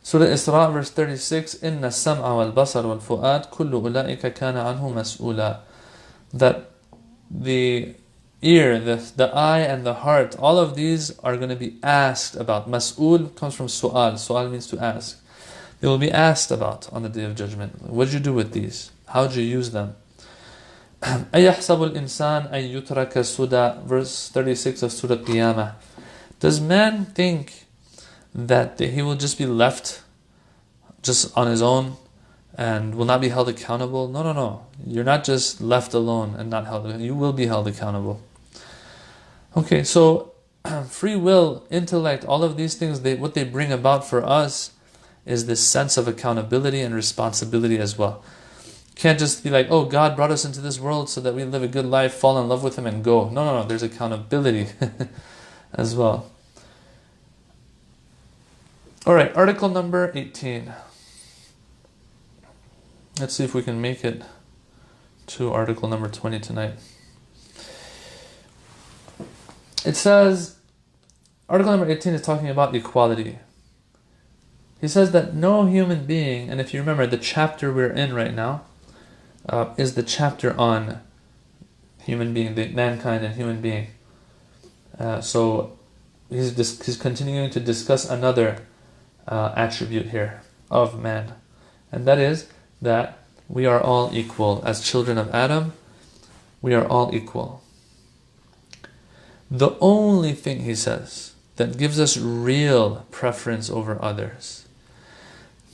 Surah Isra, verse 36, إِنَّ السَّمْعَ وَالْبَصَرَ وَالْفُؤَادِ كُلُّ أُولَٰئِكَ كَانَ عَنْهُ مَسْئُولًا. That the ear, the eye, and the heart, all of these are going to be asked about. Mas'ul comes from su'al. Su'al means to ask. They will be asked about on the Day of Judgment. What did you do with these? How did you use them? أَيَحْسَبُ الْإِنسَانَ أَن يُتْرَكَ سُدًى, verse 36 of Surah Qiyamah. Does man think that he will just be left just on his own and will not be held accountable? No. You're not just left alone and not held accountable. You will be held accountable. Okay, so free will, intellect, all of these things, what they bring about for us is this sense of accountability and responsibility as well. Can't just be like, oh, God brought us into this world so that we live a good life, fall in love with Him and go. No, there's accountability as well. Alright, article number 18. Let's see if we can make it to article number 20 tonight. It says, article number 18 is talking about equality. He says that no human being, and if you remember the chapter we're in right now, is the chapter on human being, the mankind and human being. So he's continuing to discuss another attribute here of man, and that is that we are all equal. As children of Adam, we are all equal. The only thing, he says, that gives us real preference over others,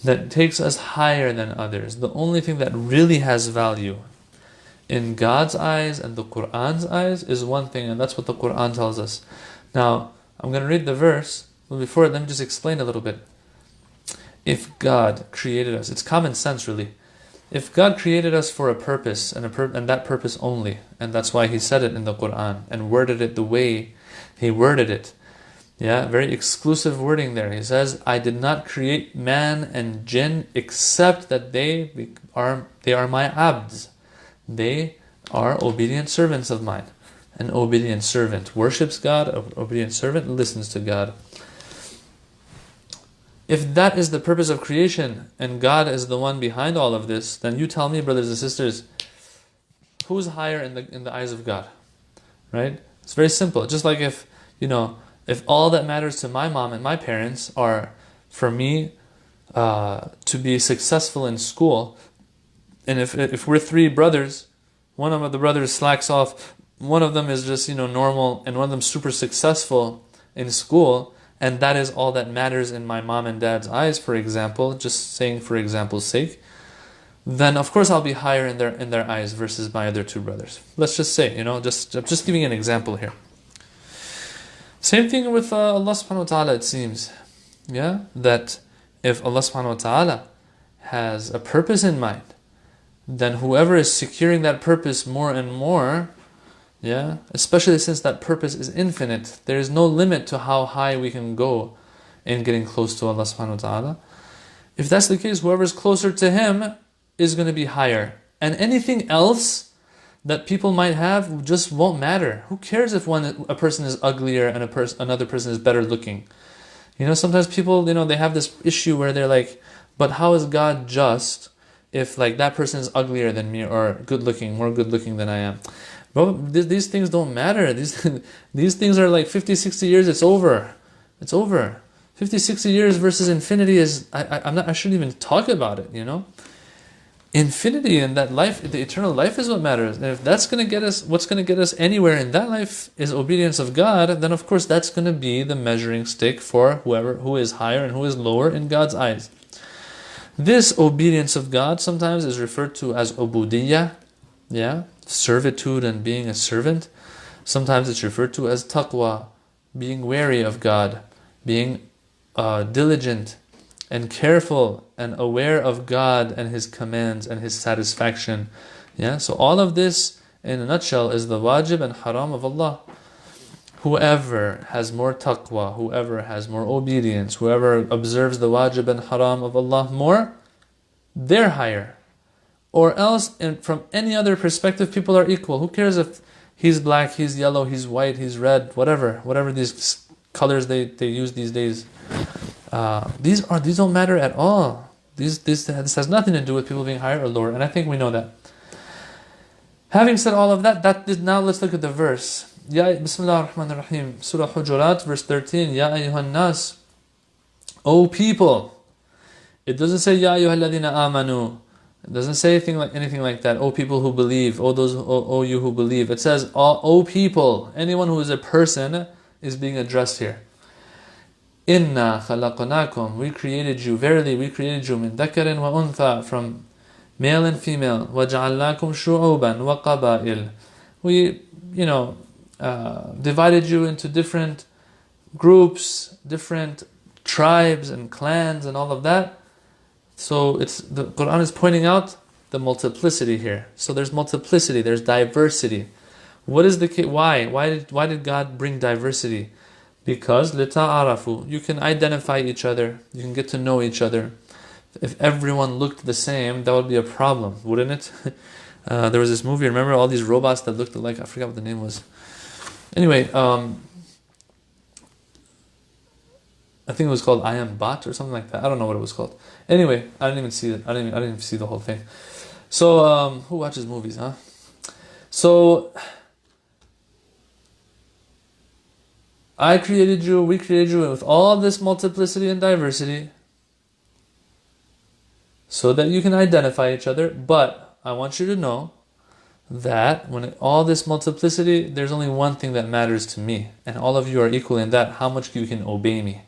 that takes us higher than others, the only thing that really has value in God's eyes and the Qur'an's eyes is one thing, and that's what the Qur'an tells us. Now, I'm going to read the verse, but before it, let me just explain a little bit. If God created us, it's common sense really. If God created us for a purpose, and that purpose only, and that's why He said it in the Qur'an, and worded it the way He worded it, very exclusive wording there. He says, I did not create man and jinn except that they are my abds. They are obedient servants of mine. An obedient servant worships God, an obedient servant listens to God. If that is the purpose of creation, and God is the one behind all of this, then you tell me, brothers and sisters, who's higher in the eyes of God? Right? It's very simple. Just like if all that matters to my mom and my parents are for me to be successful in school, and if we're three brothers, one of the brothers slacks off, one of them is just normal, and one of them super successful in school, and that is all that matters in my mom and dad's eyes, for example, just saying for example's sake, then of course I'll be higher in their eyes versus my other two brothers. Let's just say, I'm just giving an example here. Same thing with Allah subhanahu wa ta'ala, it seems. That if Allah subhanahu wa ta'ala has a purpose in mind, then whoever is securing that purpose more and more, especially since that purpose is infinite, there is no limit to how high we can go in getting close to Allah subhanahu wa ta'ala. If that's the case, whoever is closer to Him is going to be higher. And anything else that people might have just won't matter. Who cares if a person is uglier and another person is better looking? Sometimes people, they have this issue where they're like, but how is God just if that person is uglier than me or more good looking than I am? Bro, these things don't matter. These things are like 50, 60 years, it's over. It's over. 50, 60 years versus infinity is, I shouldn't even talk about it, Infinity and that life, the eternal life is what matters. And if that's going to get us, what's going to get us anywhere in that life is obedience of God, then of course that's going to be the measuring stick for who is higher and who is lower in God's eyes. This obedience of God sometimes is referred to as ubudiyyah, servitude and being a servant. Sometimes it's referred to as taqwa, being wary of God, being diligent and careful and aware of God and His commands and His satisfaction. So all of this, in a nutshell, is the wajib and haram of Allah. Whoever has more taqwa, whoever has more obedience, whoever observes the wajib and haram of Allah more, they're higher. Or else, from any other perspective, people are equal. Who cares if he's black, he's yellow, he's white, he's red, whatever these colors they use these days. These don't matter at all. This has nothing to do with people being higher or lower, and I think we know that. Having said all of that, now let's look at the verse. Bismillah ar-Rahman ar-Rahim, Surah Hujurat, verse 13. Ya ayyuhan nas, O people. It doesn't say Ya ayyuhal ladhina amanu. It doesn't say anything like that. O people who believe, O you who believe. It says O people. Anyone who is a person is being addressed here. Inna khalaqnakum, we created you, verily we created you, min dhakarin wa untha, from male and female, وَجَعَلْنَاكُمْ شُعُوبًا وَقَبَائِلٍ, we, divided you into different groups, different tribes and clans and all of that, So the Quran is pointing out the multiplicity here. So there's multiplicity, there's diversity. What is the why? Why did God bring diversity? Because لِتَعَارَفُوا, you can identify each other, you can get to know each other. If everyone looked the same, that would be a problem, wouldn't it? There was this movie, remember all these robots that looked alike? I forgot what the name was. Anyway, I think it was called I Am Bot or something like that. I don't know what it was called. Anyway, I didn't even see it. I didn't even see the whole thing. So, who watches movies, huh? So, we created you with all this multiplicity and diversity so that you can identify each other. But I want you to know that all this multiplicity, there's only one thing that matters to me. And all of you are equal in that, how much you can obey me.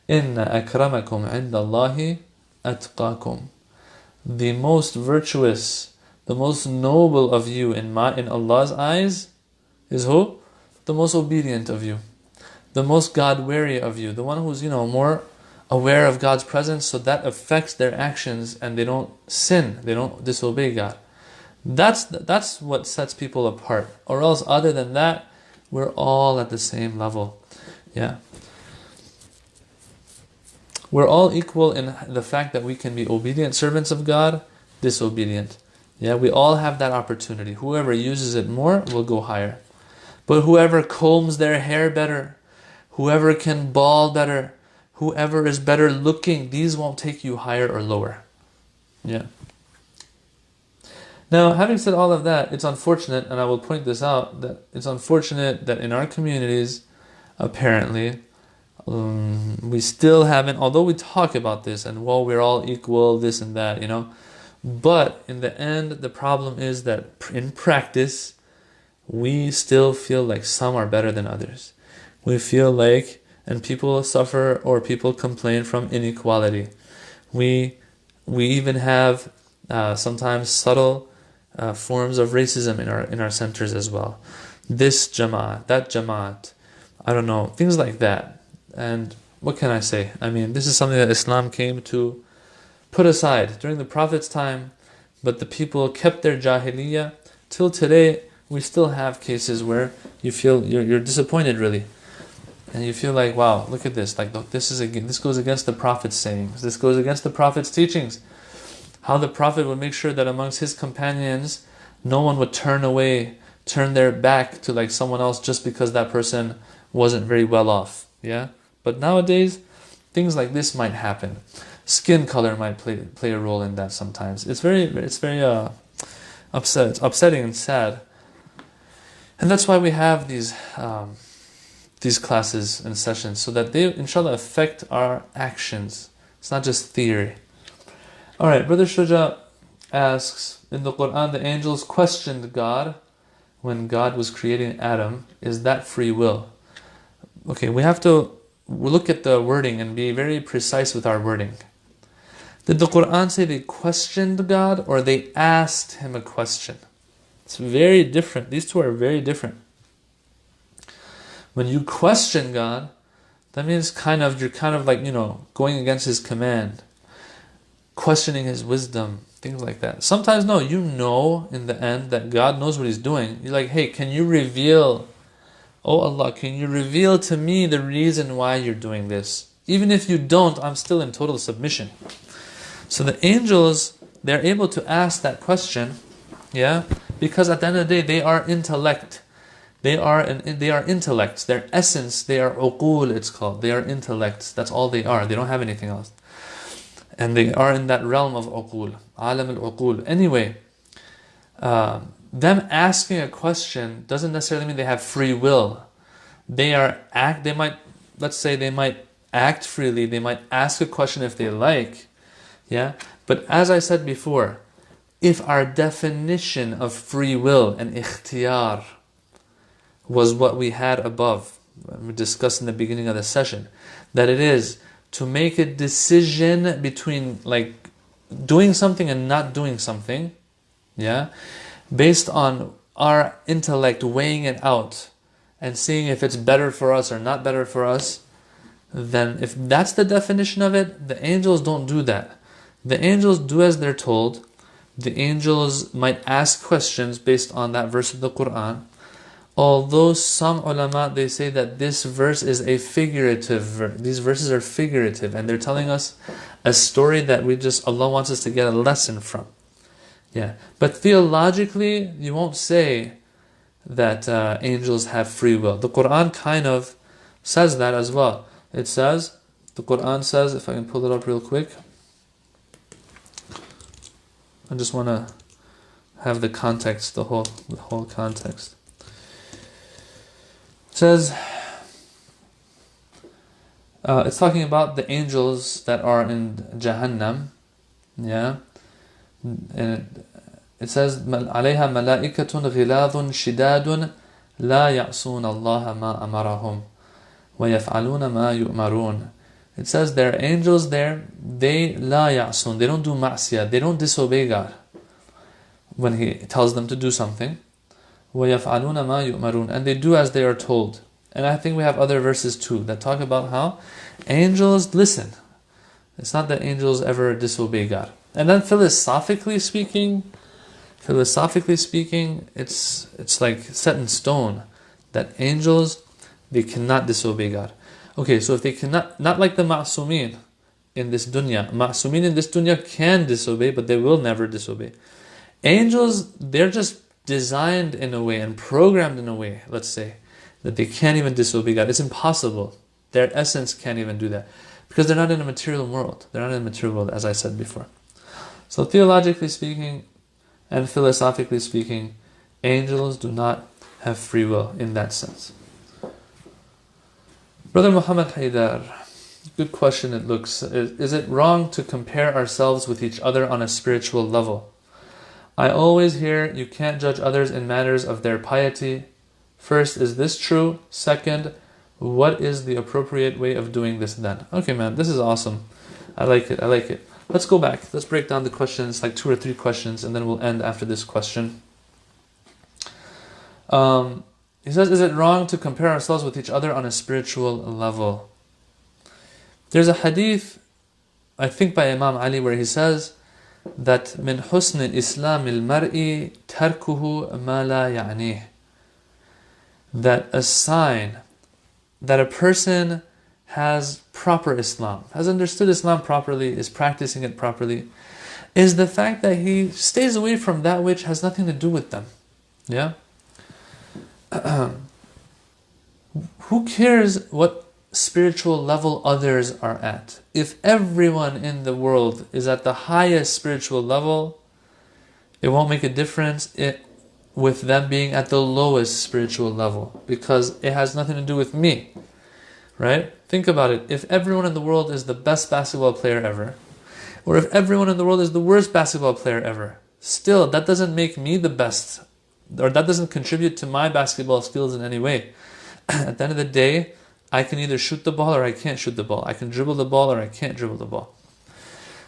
Inna akramakum indallahi atqakum. The most virtuous, the most noble of you in Allah's eyes is who? The most obedient of you. The most God-wary of you. The one who's, more aware of God's presence, so that affects their actions and they don't sin, they don't disobey God. That's what sets people apart. Or else, other than that, we're all at the same level. Yeah. We're all equal in the fact that we can be obedient servants of God, disobedient. Yeah, we all have that opportunity. Whoever uses it more will go higher. But whoever combs their hair better, whoever can ball better, whoever is better looking, these won't take you higher or lower. Yeah. Now, having said all of that, it's unfortunate, and I will point this out, that it's unfortunate that in our communities, apparently, we still haven't, although we talk about this, and we're all equal, this and that, but in the end, the problem is that in practice, we still feel like some are better than others. We feel like, and people suffer or people complain from inequality. We even have sometimes subtle forms of racism in our centers as well. This Jamaat, that Jamaat, I don't know, things like that. And what can I say? I mean, this is something that Islam came to put aside during the Prophet's time, but the people kept their jahiliyyah. Till today, we still have cases where you feel you're disappointed, really. And you feel like, wow, look at this. Like, look, this goes against the Prophet's sayings. This goes against the Prophet's teachings. How the Prophet would make sure that amongst his companions, no one would turn their back to like someone else just because that person wasn't very well off. Yeah. But nowadays, things like this might happen. Skin color might play a role in that sometimes. It's very upsetting and sad. And that's why we have these classes and sessions, so that they, inshallah, affect our actions. It's not just theory. Alright, Brother Shuja asks, in the Quran, the angels questioned God when God was creating Adam. Is that free will? Okay, we have to look at the wording and be very precise with our wording. Did the Quran say they questioned God or they asked him a question? It's very different. These two are very different. When you question God, that means you're kind of like, going against his command, questioning his wisdom, things like that. Sometimes, no, in the end that God knows what he's doing. You're like, hey, can you reveal, oh Allah, can you reveal to me the reason why you're doing this? Even if you don't, I'm still in total submission. So the angels, they're able to ask that question, yeah, because at the end of the day, they are intellect. They are intellects. Their essence, they are uqul, it's called. They are intellects. That's all they are. They don't have anything else. And they are in that realm of uqul, alam al-uqul. Anyway, them asking a question doesn't necessarily mean they have free will. They might act freely. They might ask a question if they like. Yeah. But as I said before, if our definition of free will and ikhtiyar was what we had above, we discussed in the beginning of the session, that it is to make a decision between like doing something and not doing something, yeah, based on our intellect weighing it out and seeing if it's better for us or not better for us, then if that's the definition of it, the angels don't do that. The angels do as they're told. The angels might ask questions based on that verse of the Quran. Although some ulama, they say that this verse is a figurative verse. These verses are figurative, and they're telling us a story that Allah wants us to get a lesson from. Yeah, but theologically, you won't say that angels have free will. The Quran kind of says that as well. The Quran says, if I can pull it up real quick, I just want to have the context, the whole context. It says, it's talking about the angels that are in Jahannam, yeah, and it says, عَلَيْهَا مَلَائِكَةٌ غِلَاظٌ شِدَادٌ لَا يَعْصُونَ اللَّهَ مَا أَمَرَهُمْ وَيَفْعَلُونَ مَا يُؤْمَرُونَ. It says there are angels there, they لَا يَعْصُونَ, they don't do ma'siyah, they don't disobey God when He tells them to do something. وَيَفْعَلُونَ مَا يُؤْمَرُونَ, and they do as they are told. And I think we have other verses too that talk about how angels listen. It's not that angels ever disobey God. And then philosophically speaking, it's like set in stone that angels, they cannot disobey God. Okay, so if they cannot, not like the ma'sumin in this dunya. Ma'sumin in this dunya can disobey, but they will never disobey. Angels, they're just designed in a way and programmed in a way, let's say, that they can't even disobey God. It's impossible. Their essence can't even do that. Because they're not in a material world. They're not in a material world, as I said before. So theologically speaking and philosophically speaking, angels do not have free will in that sense. Brother Muhammad Haidar, good question it looks. Is it wrong to compare ourselves with each other on a spiritual level? I always hear you can't judge others in matters of their piety. First, is this true? Second, what is the appropriate way of doing this then? Okay, man, this is awesome. I like it. Let's go back. Let's break down the questions, like 2 or 3 questions, and then we'll end after this question. He says, is it wrong to compare ourselves with each other on a spiritual level? There's a hadith, I think by Imam Ali, where he says that min husn islam al-mar'i tarkuhu ma la ya'nih. That a sign that a person has proper Islam, has understood Islam properly, is practicing it properly, is the fact that he stays away from that which has nothing to do with them. Yeah? Who cares what spiritual level others are at? If everyone in the world is at the highest spiritual level, it won't make a difference with them being at the lowest spiritual level, because it has nothing to do with me. Right? Think about it. If everyone in the world is the best basketball player ever, or if everyone in the world is the worst basketball player ever, still, that doesn't make me the best, or that doesn't contribute to my basketball skills in any way. At the end of the day, I can either shoot the ball or I can't shoot the ball. I can dribble the ball or I can't dribble the ball.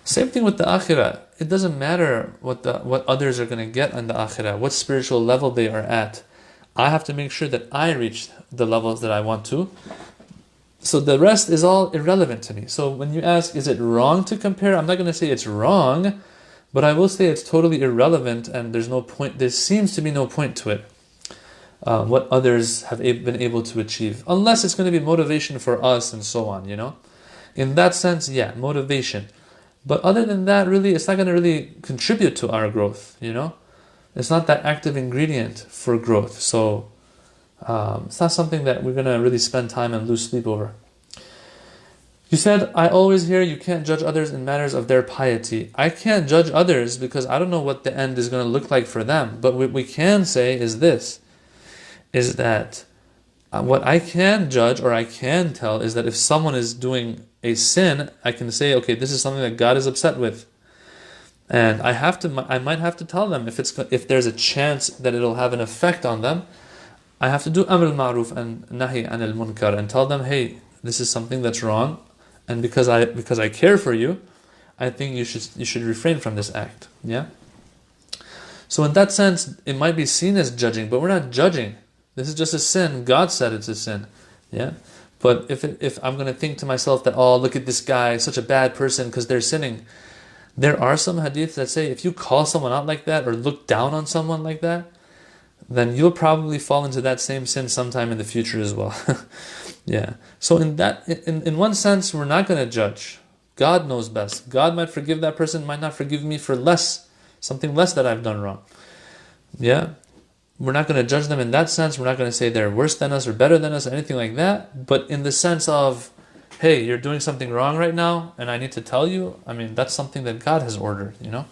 Same thing with the akhirah. It doesn't matter what others are going to get on the akhirah, what spiritual level they are at. I have to make sure that I reach the levels that I want to. So the rest is all irrelevant to me. So when you ask, is it wrong to compare? I'm not going to say it's wrong, but I will say it's totally irrelevant, and there's no point. There seems to be no point to it. What others have been able to achieve, unless it's going to be motivation for us and so on. In that sense, yeah, motivation. But other than that, really, it's not going to really contribute to our growth. It's not that active ingredient for growth. So. It's not something that we're going to really spend time and lose sleep over. You said, I always hear you can't judge others in matters of their piety. I can't judge others because I don't know what the end is going to look like for them. But what we can say is this, is that what I can judge or I can tell is that if someone is doing a sin, I can say, okay, this is something that God is upset with. And I might have to tell them if there's a chance that it'll have an effect on them. I have to do amr al-ma'ruf and nahi an al-munkar and tell them, hey, this is something that's wrong, and because I care for you, I think you should refrain from this act. Yeah. So in that sense, it might be seen as judging, but we're not judging. This is just a sin. God said it's a sin. Yeah. But if I'm going to think to myself that, oh, look at this guy, such a bad person because they're sinning, There are some hadiths that say if you call someone out like that or look down on someone like that, then you'll probably fall into that same sin sometime in the future as well. Yeah. So in one sense, we're not going to judge. God knows best. God might forgive that person, might not forgive me for something less that I've done wrong. Yeah. We're not going to judge them in that sense. We're not going to say they're worse than us or better than us or anything like that. But in the sense of, hey, you're doing something wrong right now and I need to tell you, I mean, that's something that God has ordered, you know.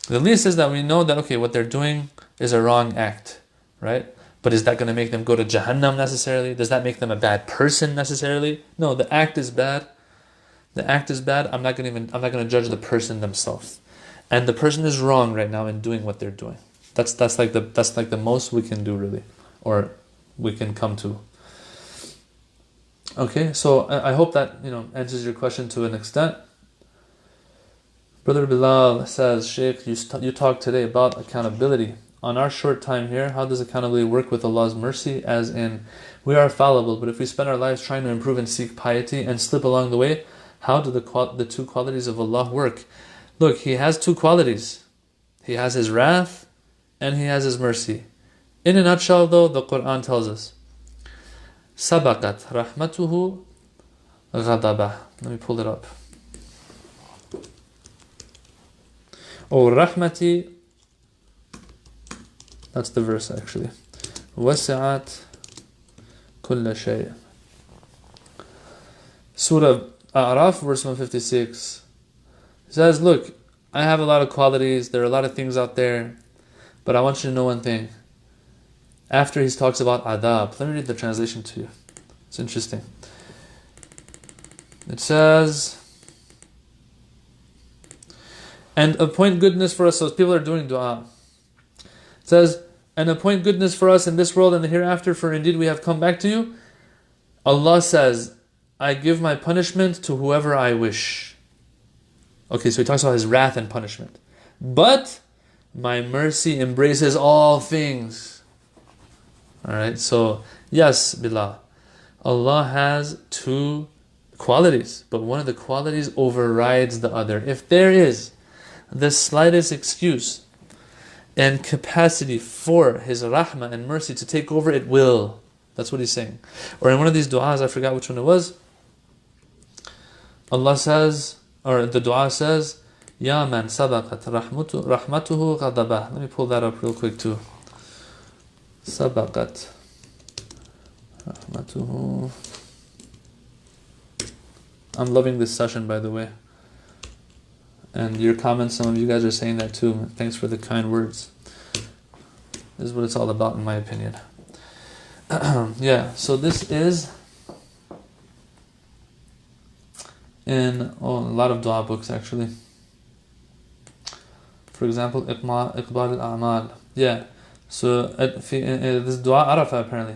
The least is that we know that, okay, what they're doing is a wrong act, right? But is that going to make them go to Jahannam necessarily? Does that make them a bad person necessarily? No, the act is bad. The act is bad. I'm not going to judge the person themselves. And the person is wrong right now in doing what they're doing. That's like the most we can do, really, or we can come to. Okay, so I hope that answers your question to an extent. Brother Bilal says, Shaykh, you talked today about accountability. On our short time here, how does accountability work with Allah's mercy? As in, we are fallible, but if we spend our lives trying to improve and seek piety and slip along the way, how do the two qualities of Allah work? Look, He has two qualities. He has His wrath and He has His mercy. In a nutshell though, the Quran tells us, Sabaqat rahmatuhu ghadabah. Let me pull it up. Oh, rahmati, that's the verse actually. Wasi'at kulla shay. Surah A'raf, verse 156. It says, look, I have a lot of qualities, there are a lot of things out there, but I want you to know one thing. After he talks about adab, let me read the translation to you. It's interesting. It says, and appoint goodness for us. So people are doing dua. It says, and appoint goodness for us in this world and the hereafter, for indeed we have come back to you. Allah says, I give my punishment to whoever I wish. Okay, so he talks about His wrath and punishment. But my mercy embraces all things. Alright, so yes, Bilal, Allah has two qualities, but one of the qualities overrides the other. If there is the slightest excuse and capacity for His rahmah and mercy to take over, it will. That's what he's saying. Or in one of these du'as, I forgot which one it was, Allah says, or the du'a says, Ya man sabaqat rahmatuhu ghadabah. Let me pull that up real quick too. Sabaqat rahmatuhu. I'm loving this session, by the way. And your comments, some of you guys are saying that too. Thanks for the kind words. This is what it's all about, in my opinion. Yeah, so this is in a lot of dua books, actually. For example, Iqbal al-A'mal. Yeah, so this dua Arafah, apparently.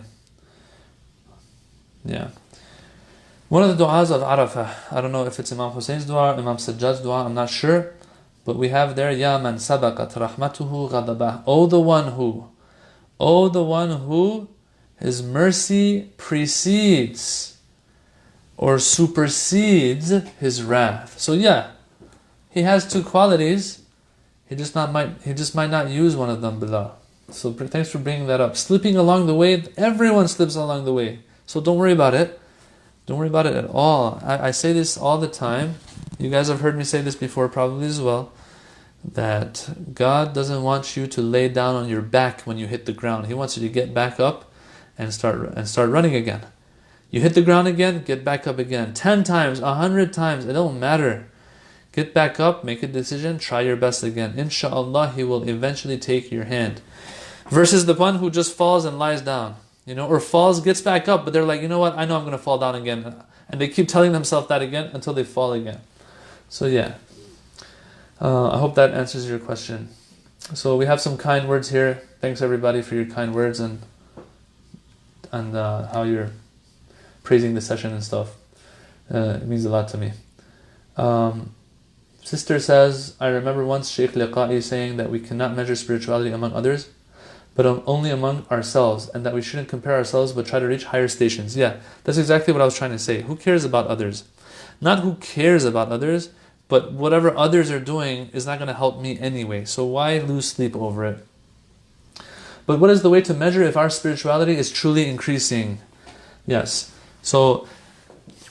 Yeah. One of the du'as of Arafah, I don't know if it's Imam Hussein's dua, Imam Sajjad's dua, I'm not sure, but we have there, Ya man sabaqat rahmatuhu ghadabah. O the one who His mercy precedes or supersedes His wrath. So yeah, He has two qualities. He just might not use one of them, Billah. So thanks for bringing that up. Slipping along the way, everyone slips along the way. So don't worry about it. Don't worry about it at all. I say this all the time. You guys have heard me say this before probably as well, that God doesn't want you to lay down on your back when you hit the ground. He wants you to get back up and start running again. You hit the ground again, get back up again. 10 times, 100 times, it don't matter. Get back up, make a decision, try your best again. Inshallah, He will eventually take your hand. Versus the one who just falls and lies down. Or falls, gets back up, but they're like, you know what, I know I'm going to fall down again. And they keep telling themselves that again until they fall again. So yeah, I hope that answers your question. So we have some kind words here. Thanks everybody for your kind words and how you're praising the session and stuff. It means a lot to me. Sister says, I remember once Shaykh Liqa'i saying that we cannot measure spirituality among others, but only among ourselves, and that we shouldn't compare ourselves but try to reach higher stations. Yeah, that's exactly what I was trying to say. Who cares about others? Not who cares about others, but whatever others are doing is not going to help me anyway. So why lose sleep over it? But what is the way to measure if our spirituality is truly increasing? Yes. So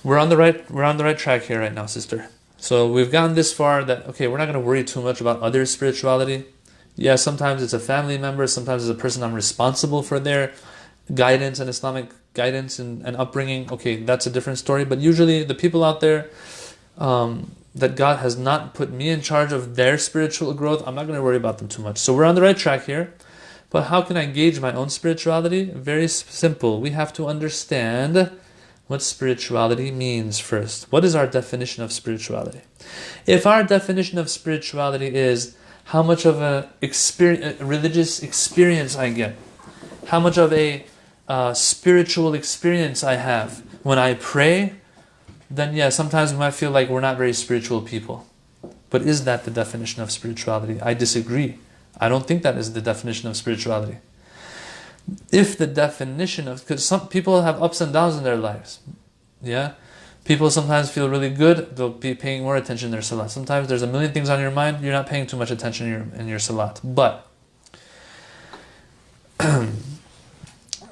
we're on the right track here right now, sister. So we've gotten this far that, okay, we're not going to worry too much about other spirituality. Yeah, sometimes it's a family member, sometimes it's a person I'm responsible for their guidance and Islamic guidance and upbringing. Okay, that's a different story. But usually the people out there that God has not put me in charge of their spiritual growth, I'm not going to worry about them too much. So we're on the right track here. But how can I gauge my own spirituality? Very simple. We have to understand what spirituality means first. What is our definition of spirituality? If our definition of spirituality is how much of a religious experience I get, how much of a spiritual experience I have when I pray, then yeah, sometimes we might feel like we're not very spiritual people. But is that the definition of spirituality? I disagree. I don't think that is the definition of spirituality. If the definition of, because some people have ups and downs in their lives, yeah? People sometimes feel really good, they'll be paying more attention in their salat. Sometimes there's a million things on your mind, you're not paying too much attention in your salat. But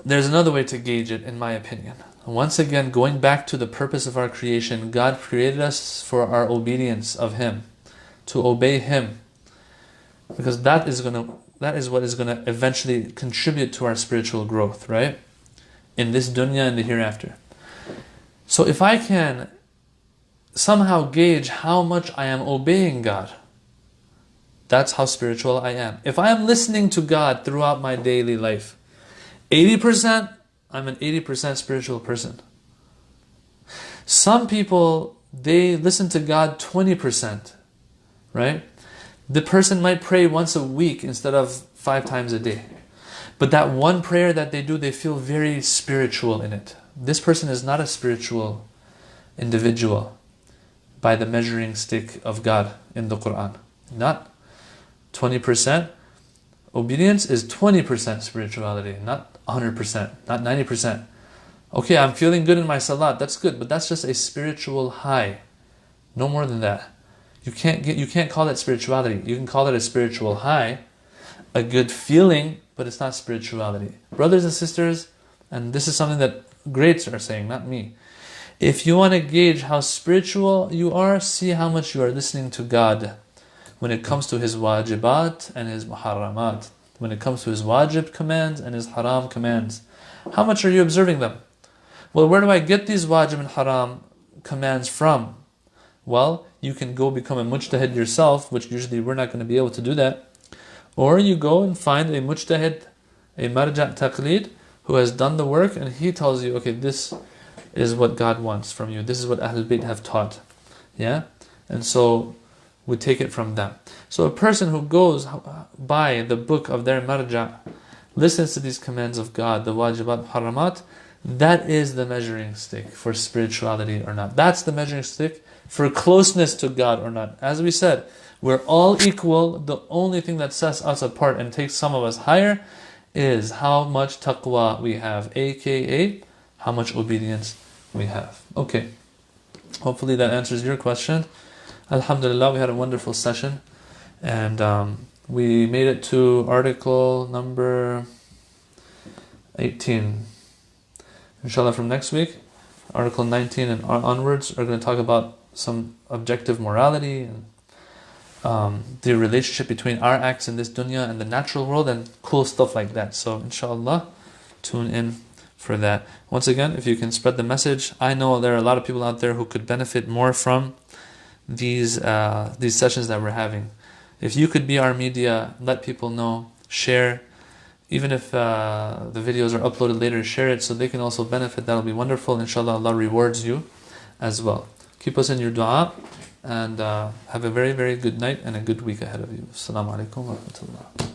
there's another way to gauge it, in my opinion. Once again, going back to the purpose of our creation, God created us for our obedience of Him, to obey Him. Because that is what is going to eventually contribute to our spiritual growth, right? In this dunya and the hereafter. So if I can somehow gauge how much I am obeying God, that's how spiritual I am. If I am listening to God throughout my daily life, 80%, I'm an 80% spiritual person. Some people, they listen to God 20%, right? The person might pray once a week instead of 5 times a day. But that one prayer that they do, they feel very spiritual in it. This person is not a spiritual individual by the measuring stick of God in the Quran. Not 20%. Obedience is 20% spirituality, not 100%, not 90%. Okay, I'm feeling good in my salat, that's good, but that's just a spiritual high. No more than that. You can't call it spirituality. You can call it a spiritual high, a good feeling, but it's not spirituality. Brothers and sisters, and this is something that greats are saying, not me. If you want to gauge how spiritual you are, see how much you are listening to God when it comes to His wajibat and His muharramat. When it comes to His wajib commands and His haram commands. How much are you observing them? Well, where do I get these wajib and haram commands from? Well, you can go become a mujtahid yourself, which usually we're not going to be able to do that. Or you go and find a mujtahid, a marja' taqlid, who has done the work, and he tells you, okay, this is what God wants from you. This is what Ahlul Bayt have taught. Yeah? And so we take it from them. So a person who goes by the book of their marja', listens to these commands of God, the wajibat, haramat, that is the measuring stick for spirituality or not. That's the measuring stick for closeness to God or not. As we said, we're all equal. The only thing that sets us apart and takes some of us higher is how much taqwa we have, aka how much obedience we have. Okay, hopefully that answers your question. Alhamdulillah, we had a wonderful session, and we made it to article number 18. Inshallah, from next week, article 19 and onwards are going to talk about some objective morality and the relationship between our acts in this dunya and the natural world and cool stuff like that. So inshallah, tune in for that. Once again, if you can spread the message, I know there are a lot of people out there who could benefit more from these sessions that we're having. If you could be our media, let people know, share. Even if the videos are uploaded later, share it so they can also benefit. That'll be wonderful. Inshallah, Allah rewards you as well. Keep us in your dua, and have a very, very good night and a good week ahead of you. Assalamu alaikum wa rahmatullah.